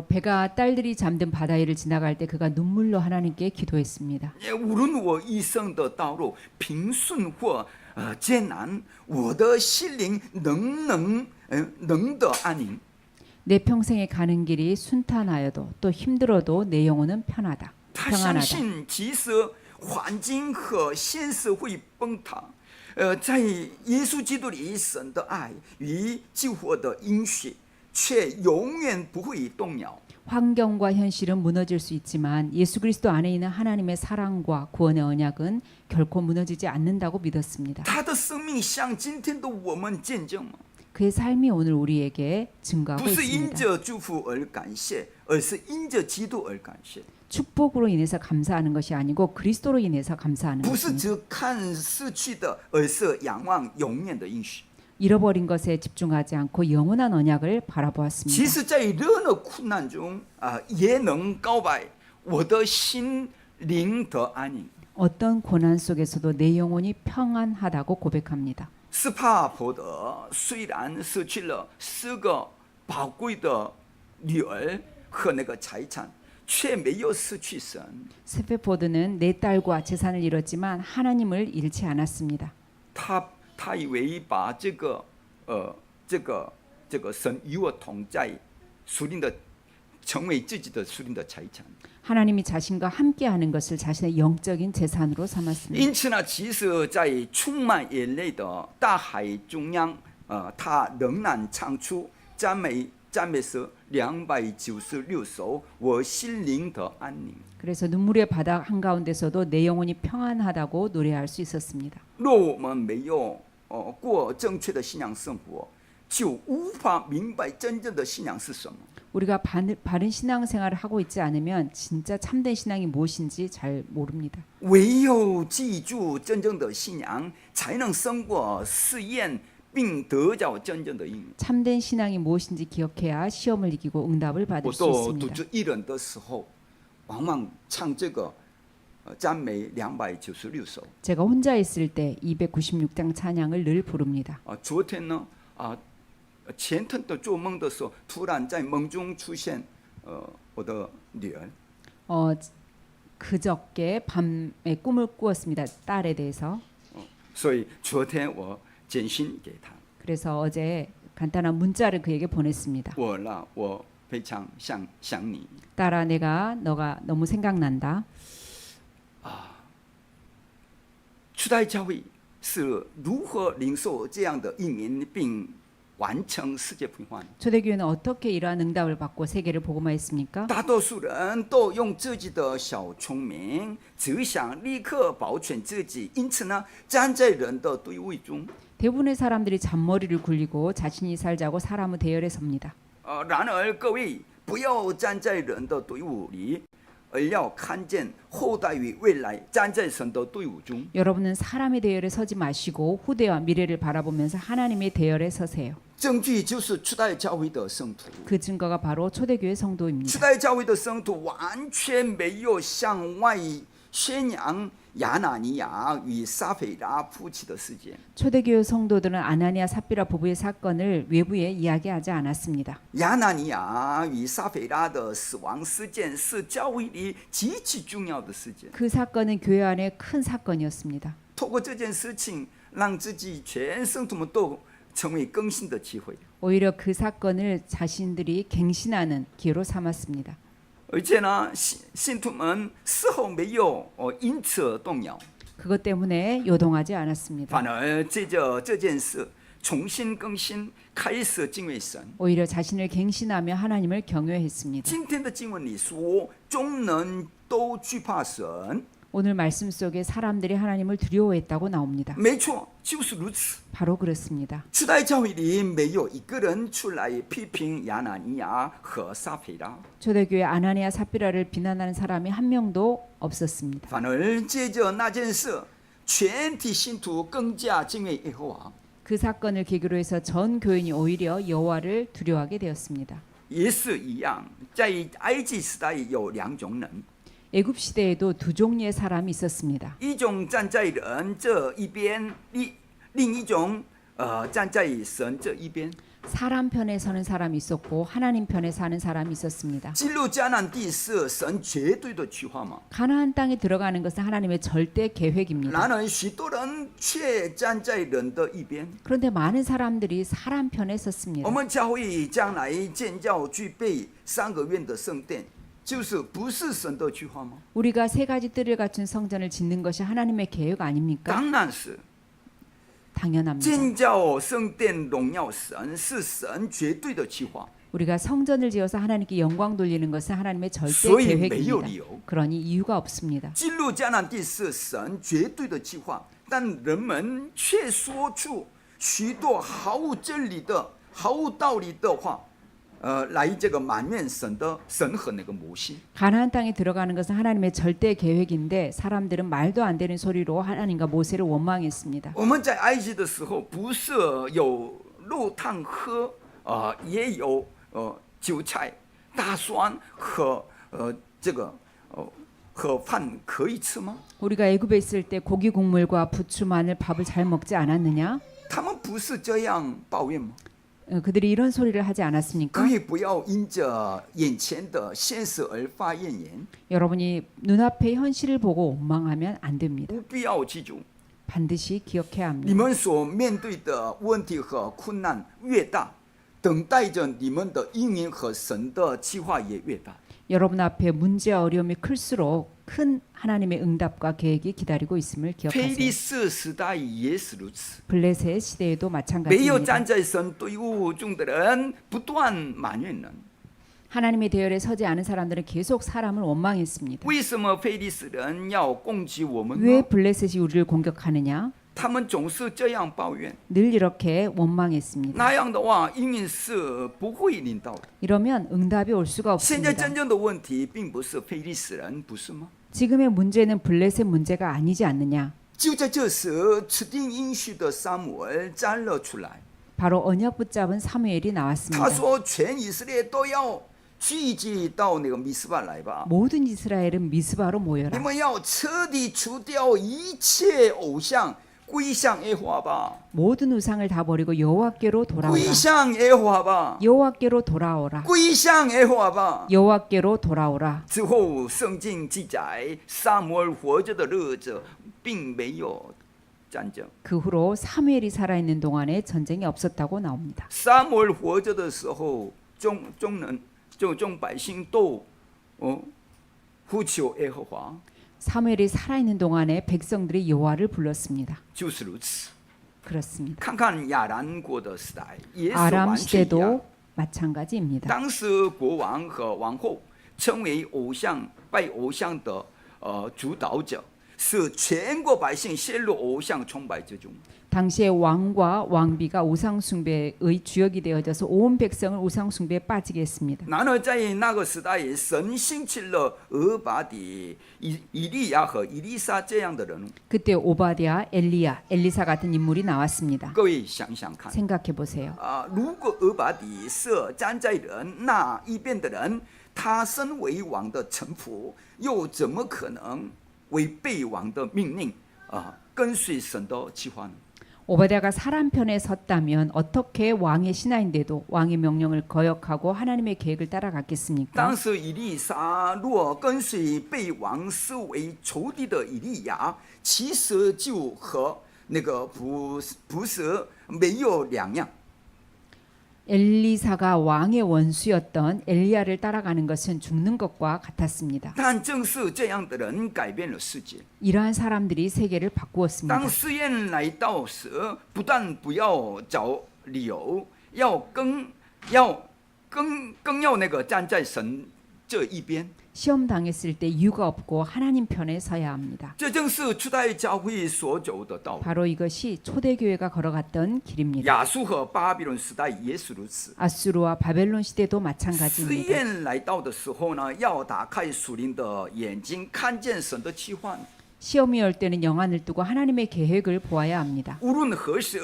배가 딸들이 잠든 바다 위를 지나갈 때 그가 눈물로 하나님께 기도했습니다. 无论我一生的道路平顺或艰难，我的心灵能得安宁。 내 평생에 가는 길이 순탄하여도 또 힘들어도 내 영혼은 편하다. 他相 평안하다. 信，即使环境和现实会崩塌，在耶稣基督里神的爱与救活的应许，却永远不会动摇。 환경과 현실은 무너질 수 있지만 예수 그리스도 안에 있는 하나님의 사랑과 구원의 언약은 결코 무너지지 않는다고 믿었습니다. 他的生命向今天的我们见证吗？ 그의 삶이 오늘 우리에게 증거하고 不是因 있습니다. 着祝福而感谢，而是因着基督而感谢。 축복으로 인해서 감사하는 것이 아니고 그리스도로 인해서 감사하는 不是 것입니다. 只看逝去的，而是仰望永远的应许。 잃어버린 것에 집중하지 않고 영원한 언약을 바라보았습니다. 其实，在任何困难中也能告白我的心灵得安宁。 어떤 고난 속에서도 내 영혼이 평안하다고 고백합니다. 斯帕伯德虽然失去了4个宝贵的女儿和那个财产，却没有失去神。 스페포드는 네 딸과 재산을 잃었지만 하나님을 잃지 않았습니다. 他以为把这个神与我同在，属灵的成为自己的属灵的财产。 하나님이 자신과 함께하는 것을 자신의 영적인 재산으로 삼았습니다. 因此呢，其实，在充满眼泪的大海中央，他仍然唱出赞美诗296首，我心灵的安宁。 그래서 눈물의 바다 한가운데서도 내 영혼이 평안하다고 노래할 수 있었습니다. 若我们没有过正确的信仰生活，就无法明白真正的信仰是什么。 우리가 바른 신앙생활을 하고 있지 않으면 진짜 참된 신앙이 무엇인지 잘 모릅니다. 唯有记住真正的信仰，才能胜过试验，并得着真正的应许。 참된 신앙이 무엇인지 기억해야 시험을 이기고 응답을 받을 我 수 独 있습니다. 自一人的时候，往往唱这个赞美296首。 제가 혼자 있을 때 296장 찬양을 늘 부릅니다. 昨天呢，前天的做梦的时候，突然在梦中出现我的女儿。 그저께 밤에 꿈을 꾸었습니다. 딸에 대해서. 所以昨天我简讯给她， 그래서 어제 간단한 문자를 그에게 보냈습니다. 我非常想你。 딸아, 너가 너무 생각난다. 初代教会是如何领受这样的应允，并完成世界福音？ 초대교회는 어떻게 이러한 응답을 받고 세계를 복음화했습니까? 大多数人都用自己的小聪明，只想立刻保全自己，因此呢，站在人的队伍中。 대부분의 사람들이 잔머리를 굴리고 자신이 살자고 사람의 대열에 섭니다. 然而各位不要站在人的队伍里，而要看见后代与未来，站在神的队伍中。 여러분은 사람의 대열에 서지 마시고 후대와 미래를 바라보면서 하나님의 대열에 서세요. 证据就是初代教会的圣徒。 그 증거가 바로 초대교회 初 성도입니다. 代教会的圣徒完全没有向外宣扬亚拿尼亚与撒斐拉夫妻的事件。 초대교회 성도들은 아나니아 삽비라 부부의 사건을 외부에 이야기하지 않았습니다. 亚拿尼亚与撒斐拉的死亡事件是教会里极其重要的事件。 그 사건은 교회 안에 큰 사건이었습니다. 透过这件事情，让自己全圣徒们都成为更新的机会。 오히려 그 사건을 자신들이 갱신하는 기회로 삼았습니다. 而且呢，信徒们丝毫没有因此而动摇， 그것 때문에 요동하지 않았습니다. 反而借着这件事重新更新，开始敬畏神。 오히려 자신을 갱신하며 하나님을 경외했습니다. 今天的经文里说，众人都惧怕神。 오늘 말씀 속에 사람들이 하나님을 두려워했다고 나옵니다. 没错，就是如此。 바로 그렇습니다. 初代教会里没有一个人出来批评亚拿尼亚和撒斐拉， 초대교회 아나니아 삽비라를 비난하는 사람이 한 명도 없었습니다. 反而借着那件事，全体信徒更加敬畏耶和华。 그 사건을 계기로 해서 전 교인이 오히려 여호와를 두려워하게 되었습니다. 也是一样，在埃及时代有2种人， 애굽 시대에도 두 종류의 사람이 있었습니다. 一种站在人这一边，另一种站在神这一边。 사람 편에 서는 사람이 있었고 하나님 편에 사는 사람이 있었습니다. 进入迦南地是神绝对的计划吗？ 가나안 땅에 들어가는 것은 하나님의 절대 계획입니다. 然而许多人却站在人的一边。 그런데 많은 사람들이 사람 편에 섰습니다. 我们教会将来建造具备3个院的圣殿，就是不是神的计划吗？ 우리가 세 가지 뜰을 갖춘 성전을 짓는 것이 하나님의 계획 아닙니까? 当然是。 당연합니다. 建造圣殿荣耀神是神绝对的计划， 우리가 성전을 지어서 하나님께 영광 돌리는 것은 하나님의 절대 所以没有 계획입니다. 理由。 그러니 이유가 없습니다. 进入迦南地是神绝对的计划，但人们却说出许多毫无真理的、毫无道理的话，来这个埋怨神和那个摩西。 가나안 땅에 들어가는 것은 하나님의 절대 계획인데 사람들은 말도 안 되는 소리로 하나님과 모세를 원망했습니다. 我们在埃及的时候，不是有肉汤喝，也有韭菜、大蒜和这个和饭可以吃吗？ 우리가 애굽에 있을 때 고기 국물과 부추, 마늘, 밥을 잘 먹지 않았느냐? 他们不是这样抱怨吗？ 그들이 이런 소리를 하지 않았습니까? 各位不要因着眼前的现实而发怨言， 여러분이 눈앞의 현실을 보고 원망하면 안 됩니다. 不必要记住， 반드시 기억해야 你 합니다. 们所面对的问题和困难越大，等待着你们的应允和神的计划也越大。 여러분 앞에 문제와 어려움이 클수록 큰 하나님의 응답과 계획이 기다리고 있음을 非 기억하세요. 利士时代也是如此， 블레셋 시대에도 没有 마찬가지입니다. 站在神队伍中的人不断埋怨人。 하나님의 대열에 서지 않은 사람들은 계속 사람을 원망했습니다. 为什么非利士人要攻击我们 왜 呢？ 블레셋이 우리를 공격하느냐? 他们总是这样抱怨， 늘 이렇게 원망했습니다. 那样的话，应允是不会领到的。 이러면 응답이 올 수가 现在 없습니다. 真正的问题并不是非利士人，不是吗？ 지금의 문제는 블레셋 문제가 아니지 않느냐? 就在这时，指定应许的撒母耳站了出来， 바로 언약 붙잡은 사무엘이 他 나왔습니다. 说：“全以色列都要聚集到那个米斯巴来吧， 모든 이스라엘은 미스바로 你 모여라. 们要彻底除掉一切偶像，归向耶和华吧， 모든 우상을 다 버리고 여호와께로 돌아오라. 归向耶和华吧， 여호와께로 돌아오라. 归向耶和华吧。” 여호와께로 돌아오라. 之后，圣经记载，撒母耳活着的日子，并没有战争。 그 후로 사무엘이 살아있는 동안에 전쟁이 없었다고 나옵니다. 撒母耳活着的时候，众百姓都呼求耶和华， 사무엘이 살아있는 동안에 백성들이 여호와를 불렀습니다. 就是如此。 그렇습니다. 看看亚兰国的时代，也是 아람 完全一样。 시대도 마찬가지입니다. 当时国王和王后成为拜偶像的主导者，使全国百姓陷入偶像崇拜之中。 당시에 왕과 왕비가 우상 숭배의 주역이 되어져서 온 백성을 우상 숭배에 빠지게 했습니다. 然而在那个时代，神兴起了俄巴底、以利亚和以利沙这样的人物。 그때 오바댜, 엘리야, 엘리사 같은 인물이 나왔습니다. 各位想想看， 생각해 보세요. 如果俄巴底是站在人那一边的人，他身为王的臣仆，又怎么可能违背王的命令跟随神的计划呢？ 오바댜가 사람 편에 섰다면 어떻게 왕의 신하인데도 왕의 명령을 거역하고 하나님의 계획을 따라갔겠습니까? 当时以利沙若跟随被王视为仇敌的以利亚，其实就和那个不是没有两样。 엘리사가 왕의 원수였던 엘리야를 따라가는 것은 죽는 것과 같았습니다. 但正是这样的人改变了世界。 이러한 사람들이 세계를 바꾸었습니다. 当试验来到时，不但不要找理由，更要那个站在神这一边。 시험 당했을 때 이유가 없고 하나님 편에 서야 합니다. 这正是初代教会所走的道路。 바로 이것이 초대교회가 걸어갔던 길입니다. 亚述和巴比伦时代也是如此。 아수르와 바벨론 시대도 试 마찬가지입니다. 验来到的时候呢，要打开属灵的眼睛，看见神的计划。 시험이 올 때는 영안을 뜨고 하나님의 계획을 보아야 합니다. 无论何时，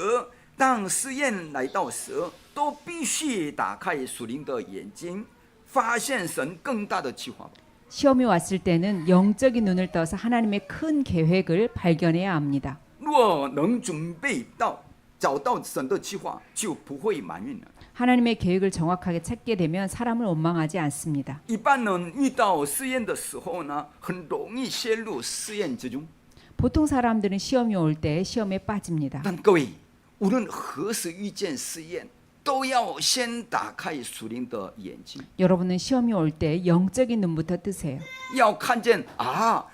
当试验来到时，都必须打开属灵的眼睛，发现神更大的计划。 시험이 왔을 때는 영적인 눈을 떠서 하나님의 큰 계획을 발견해야 합니다. 若能准备到找到神的计划，就不会埋怨了。 하나님의 계획을 정확하게 찾게 되면 사람을 원망하지 않습니다. 一般人遇到试验的时候呢，很容易陷入试验之中。 보통 사람들은 시험이 올 때 시험에 빠집니다. 但各位，无论何时遇见试验，都要先打开属灵的眼睛， 여러분은 시험이 올 때 영적인 눈부터 뜨세요. 要看见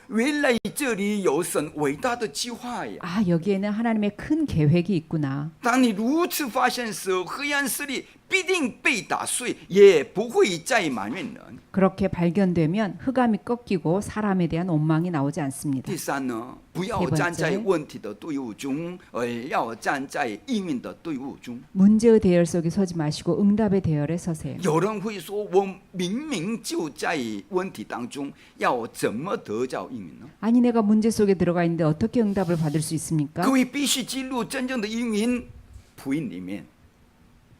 原来这里有神伟大的计划呀！ 아, 여기에는 하나님의 큰 계획이 있구나. 当你如此发现时，黑暗势力必定被打碎，也不会再埋怨人。 그렇게 발견되면 흑암이 꺾이고 사람에 대한 원망이 나오지 않습니다. 第三呢，不要站在问题的队伍中，而要站在应允的队伍中。 문제의 대열 속에 서지 마시고 응답의 대열에 서세요. 有人会说，我明明就在问题当中，要怎么得到应允呢？ 아니 내가 문제 속에 들어가 있는데 어떻게 응답을 받을 수 있습니까? 各位必须进入真正的应允福音里面。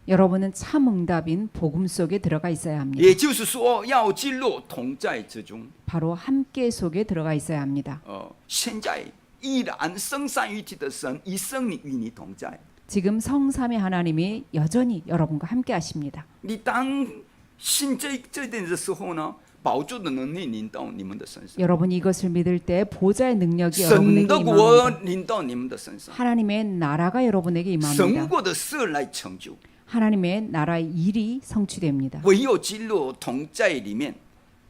여러분은 참 응답인 복음 속에 들어가 있어야 합니다. 也就是说，要进入同在之中。 바로 함께 속에 들어가 있어야 합니다. 现在依然生三一体的神以圣灵与你同在。 지금 성삼위 하나님이 여전히 여러분과 함께 하십니다. 你当信这点的时候呢，宝座的能力临到你们的身上， 여러분이 이것을 믿을 때 보좌의 능력이 神 여러분에게 的国 임합니다. 临到你们的身上， 하나님의 나라가 여러분에게 神 임합니다. 国的事来成就。 하나님의 나라의 일이 성취됩니다. 唯有进入同在里面，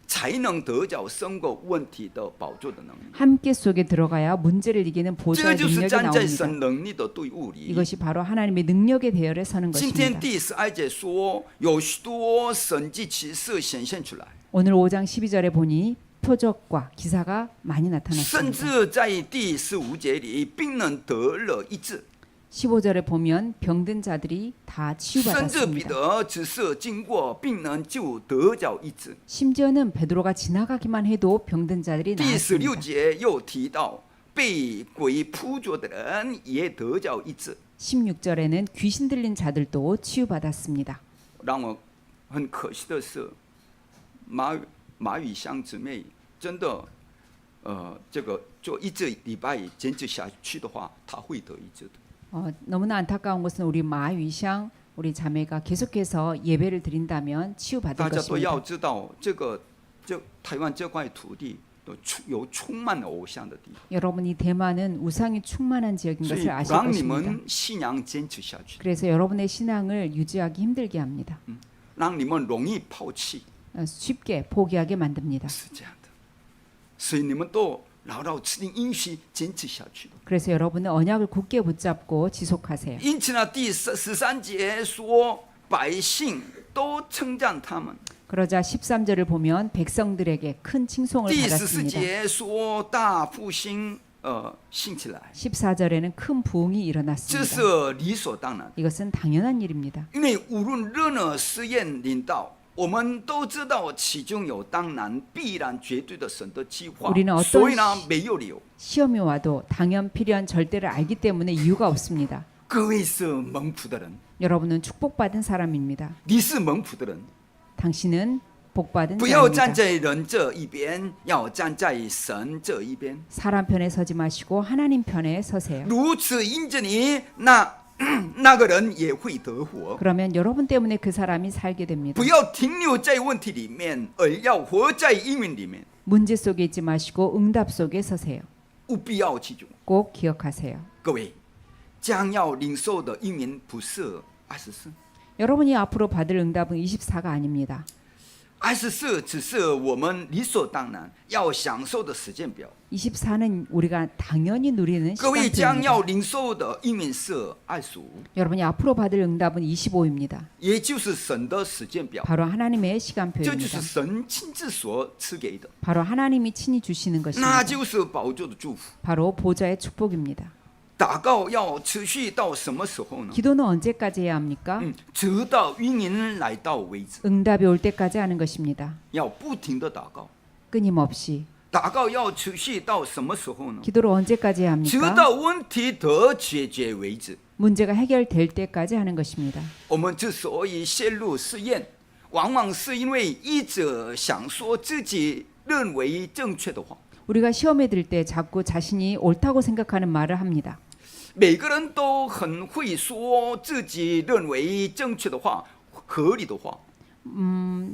才能得着胜过问题的宝座的能力。 함께 속에 들어가야 문제를 이기는 这 보좌의 就是 능력이 站在 나옵니다. 神能力的队伍里。 이것이 바로 하나님의 능력의 대열에 서는 今天 것입니다. 第12节说，有许多神迹奇事显现出来， 오늘 5장 12절에 보니 표적과 기사가 많이 甚 나타났습니다. 至在第15节里，病人得了医治， 15절에 보면 병든 자들이 다 甚至彼 치유받았습니다. 得只是经过病人就得着医治。 심지어는 베드로가 지나가기만 해도 병든 자들이 第16 나았습니다. 节又提到，被鬼扑着的人也得着医治。 16절에는 귀신 들린 자들도 치유받았습니다. 让我很可惜的是，马宇香姊妹真的，这个做医治礼拜坚持下去的话，她会得医治的。 너무나 안타까운 것은 우리 마위샹 우리 자매가 계속해서 예배를 드린다면 치유받을 大家都要 것입니다. 知道，台湾这块土地都有充满了偶像的地方， 여러분이 대만은 우상이 충만한 지역인 所以 것을 아실 让你 것입니다. 们信仰坚持下去， 그래서 여러분의 신앙을 유지하기 힘들게 합니다. 让你们容易抛弃， 쉽게 포기하게 만듭니다. 是这样的。所以你们都牢牢持定应许，坚持下去。 그래서 여러분은 언약을 굳게 붙잡고 지속하세요. 因此呢，第13节说，百姓都称赞他们。 그러자 13절을 보면 백성들에게 큰 칭송을 第14 받았습니다. 节说，大复兴，兴起来， 14절에는 큰 부흥이 这 일어났습니다. 是理所当然。 이것은 당연한 일입니다. 因为无论任何试验临到，我们都知道其中有当然、必然、绝对的神的计划 우리는 ， 所以呢，没有理由。 시험이 와도 당연 필요한 절대를 알기 때문에 이유가 없습니다. 各位是蒙福的人， 여러분은 축복받은 사람입니다. 你是蒙福的人， 당신은 복받은 不要 자입니다. 站在人这一边，要站在神这一边。 사람 편에 서지 마시고 하나님 편에 서세요. 如此因着你，那个人也会得活。 그러면 여러분 때문에 그 사람이 살게 됩니다. 不要停留在问题里面，而要活在应允里面。 문제 속에 있지 마시고 응답 속에 서세요. 务必要记住， 꼭 기억하세요. 各位将要领受的应允不是24， 여러분이 앞으로 받을 응답은 24가 아닙니다. 24只是我们理所当然要享受的时间表。 24는 우리가 당연히 누리는 各位将 시간표입니다. 要领受的应允是25， 여러분이 앞으로 받을 응답은 25입니다. 也就是神的时间表， 바로 하나님의 这就是 시간표입니다. 神亲自所赐给的， 바로 하나님이 친히 주시는 那 것입니다. 就是宝座的祝福。 바로 보좌의 축복입니다. 祷告要持续到什么时候呢？ 기도는 언제까지 해야 합니까? 直到应允来到为止， 응답이 올 때까지 하는 것입니다. 要不停的祷告。 끊임없이. 祷告要持续到什么时候呢？ 기도를 언제까지 해야 直 합니까? 到问题得解决为止。 문제가 해결될 때까지 하는 것입니다. 我们之所以陷入试验，往往是因为一直想说自己认为正确的话。 우리가 시험에 들 때 자꾸 자신이 옳다고 생각하는 말을 합니다. 每个人都很会说自己认为正确的话、合理的话。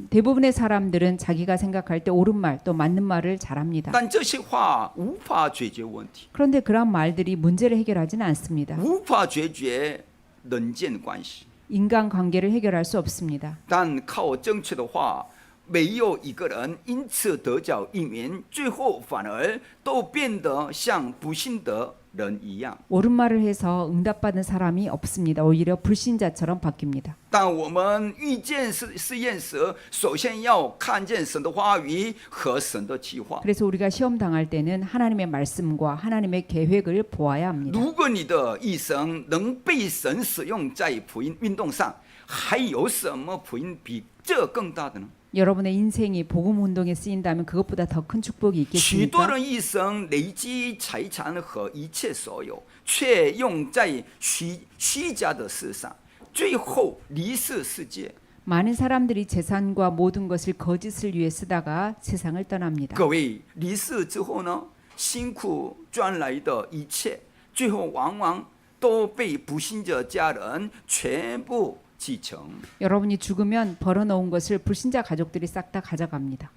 대부분의 사람들은 자기가 생각할 때 옳은 말 또 맞는 말을 잘합니다. 但这些话无法解决问题， 그런데 그런 말들이 문제를 해결하지는 않습니다. 无法解决人间关系。 인간관계를 해결할 수 없습니다. 但靠正确的话，没有一个人因此得着应允，最后反而都变得像不信的人一样。 옳은 말을 해서 응답받은 사람이 없습니다. 오히려 불신자처럼 바뀝니다. 当我们遇见试验时，首先要看见神的话语和神的计划。 그래서 우리가 시험 당할 때는 하나님의 말씀과 하나님의 계획을 보아야 합니다. 如果你的一生能被神使用在福音运动上，还有什么福音比这更大的呢？ 여러분의 인생이 복음 운동에 쓰인다면 그것보다 더 큰 축복이 许多 있겠습니까? 人一生累积财产和一切所有，却用在虚假的事上，最后离世世界。 많은 사람들이 재산과 모든 것을 거짓을 위해 쓰다가 세상을 떠납니다. 各位离世之后呢，辛苦赚来的一切，最后往往都被不信的家人全部继承。 여러분이 죽으면 벌어놓은 것을 불신자 가족들이 싹 다 가져갑니다.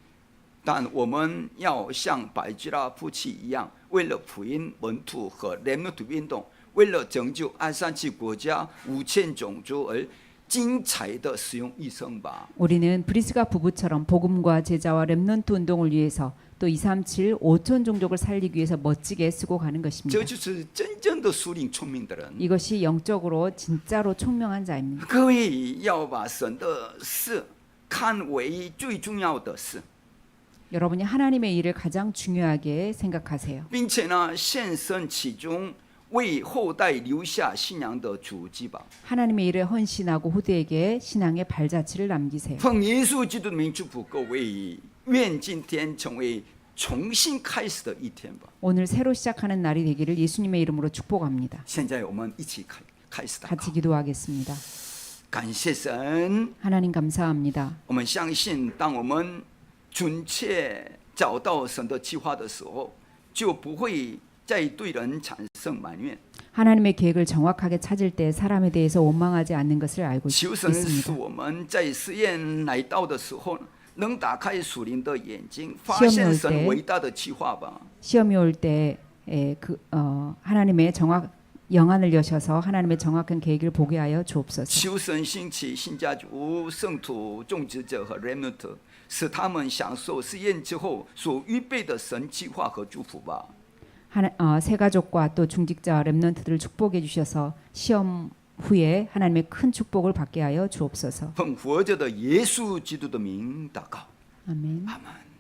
但我们要像百基拉夫妻一样，为了福音门徒和人们的运动，为了拯救237国家5000种族而精彩的使用一生吧。 우리는 브리스가 부부처럼 복음과 제자와 렘넌트 운동을 위해서 또 237 5천 종족을 살리기 위해서 멋지게 쓰고 가는 这 것입니다. 就是真正的属灵聪明的人。 이것이 영적으로 진짜로 총명한 자입니다. 各位要把神的事看为最重要的事， 여러분이 하나님의 일을 가장 중요하게 생각하세요. 并且呢，献身其中，为后代留下信仰的足迹吧。 하나님의 일을 헌신하고 후대에게 신앙의 발자취를 남기세요. 奉耶稣基督的名祝福各位，愿今天成为重新开始的一天吧。 오늘 새로 시작하는 날이 되기를 예수님의 이름으로 축복합니다. 现在我们一起开始祷告。 같이 기도하겠습니다. 感谢神， 하나님 감사합니다. 我们相信，当我们准确找到神的计划的时候，就不会再对人产生埋怨。 하나님의 계획을 정확하게 찾을 때 사람에 대해서 원망하지 않는 것을 알고 求神使 있습니다. 我们在试验来到的时候，能打开属灵的眼睛，发 시험이 现 올 神 때 伟大的计划吧。 시험이 올 때 하나님의 영안을 여셔서 하나님의 정확한 계획을 보게 하여 주옵소서. 求神兴起新家族、圣徒、种植者和 remnant， 使他们享受试验之后所预备的神计划和祝福吧。 새 가족과 또 중직자와 렘넌트들을 축복해 주셔서 시험 후에 하나님의 큰 축복을 받게 하여 주옵소서. 奉活着的耶稣基督的名祷告， 아멘. 阿门。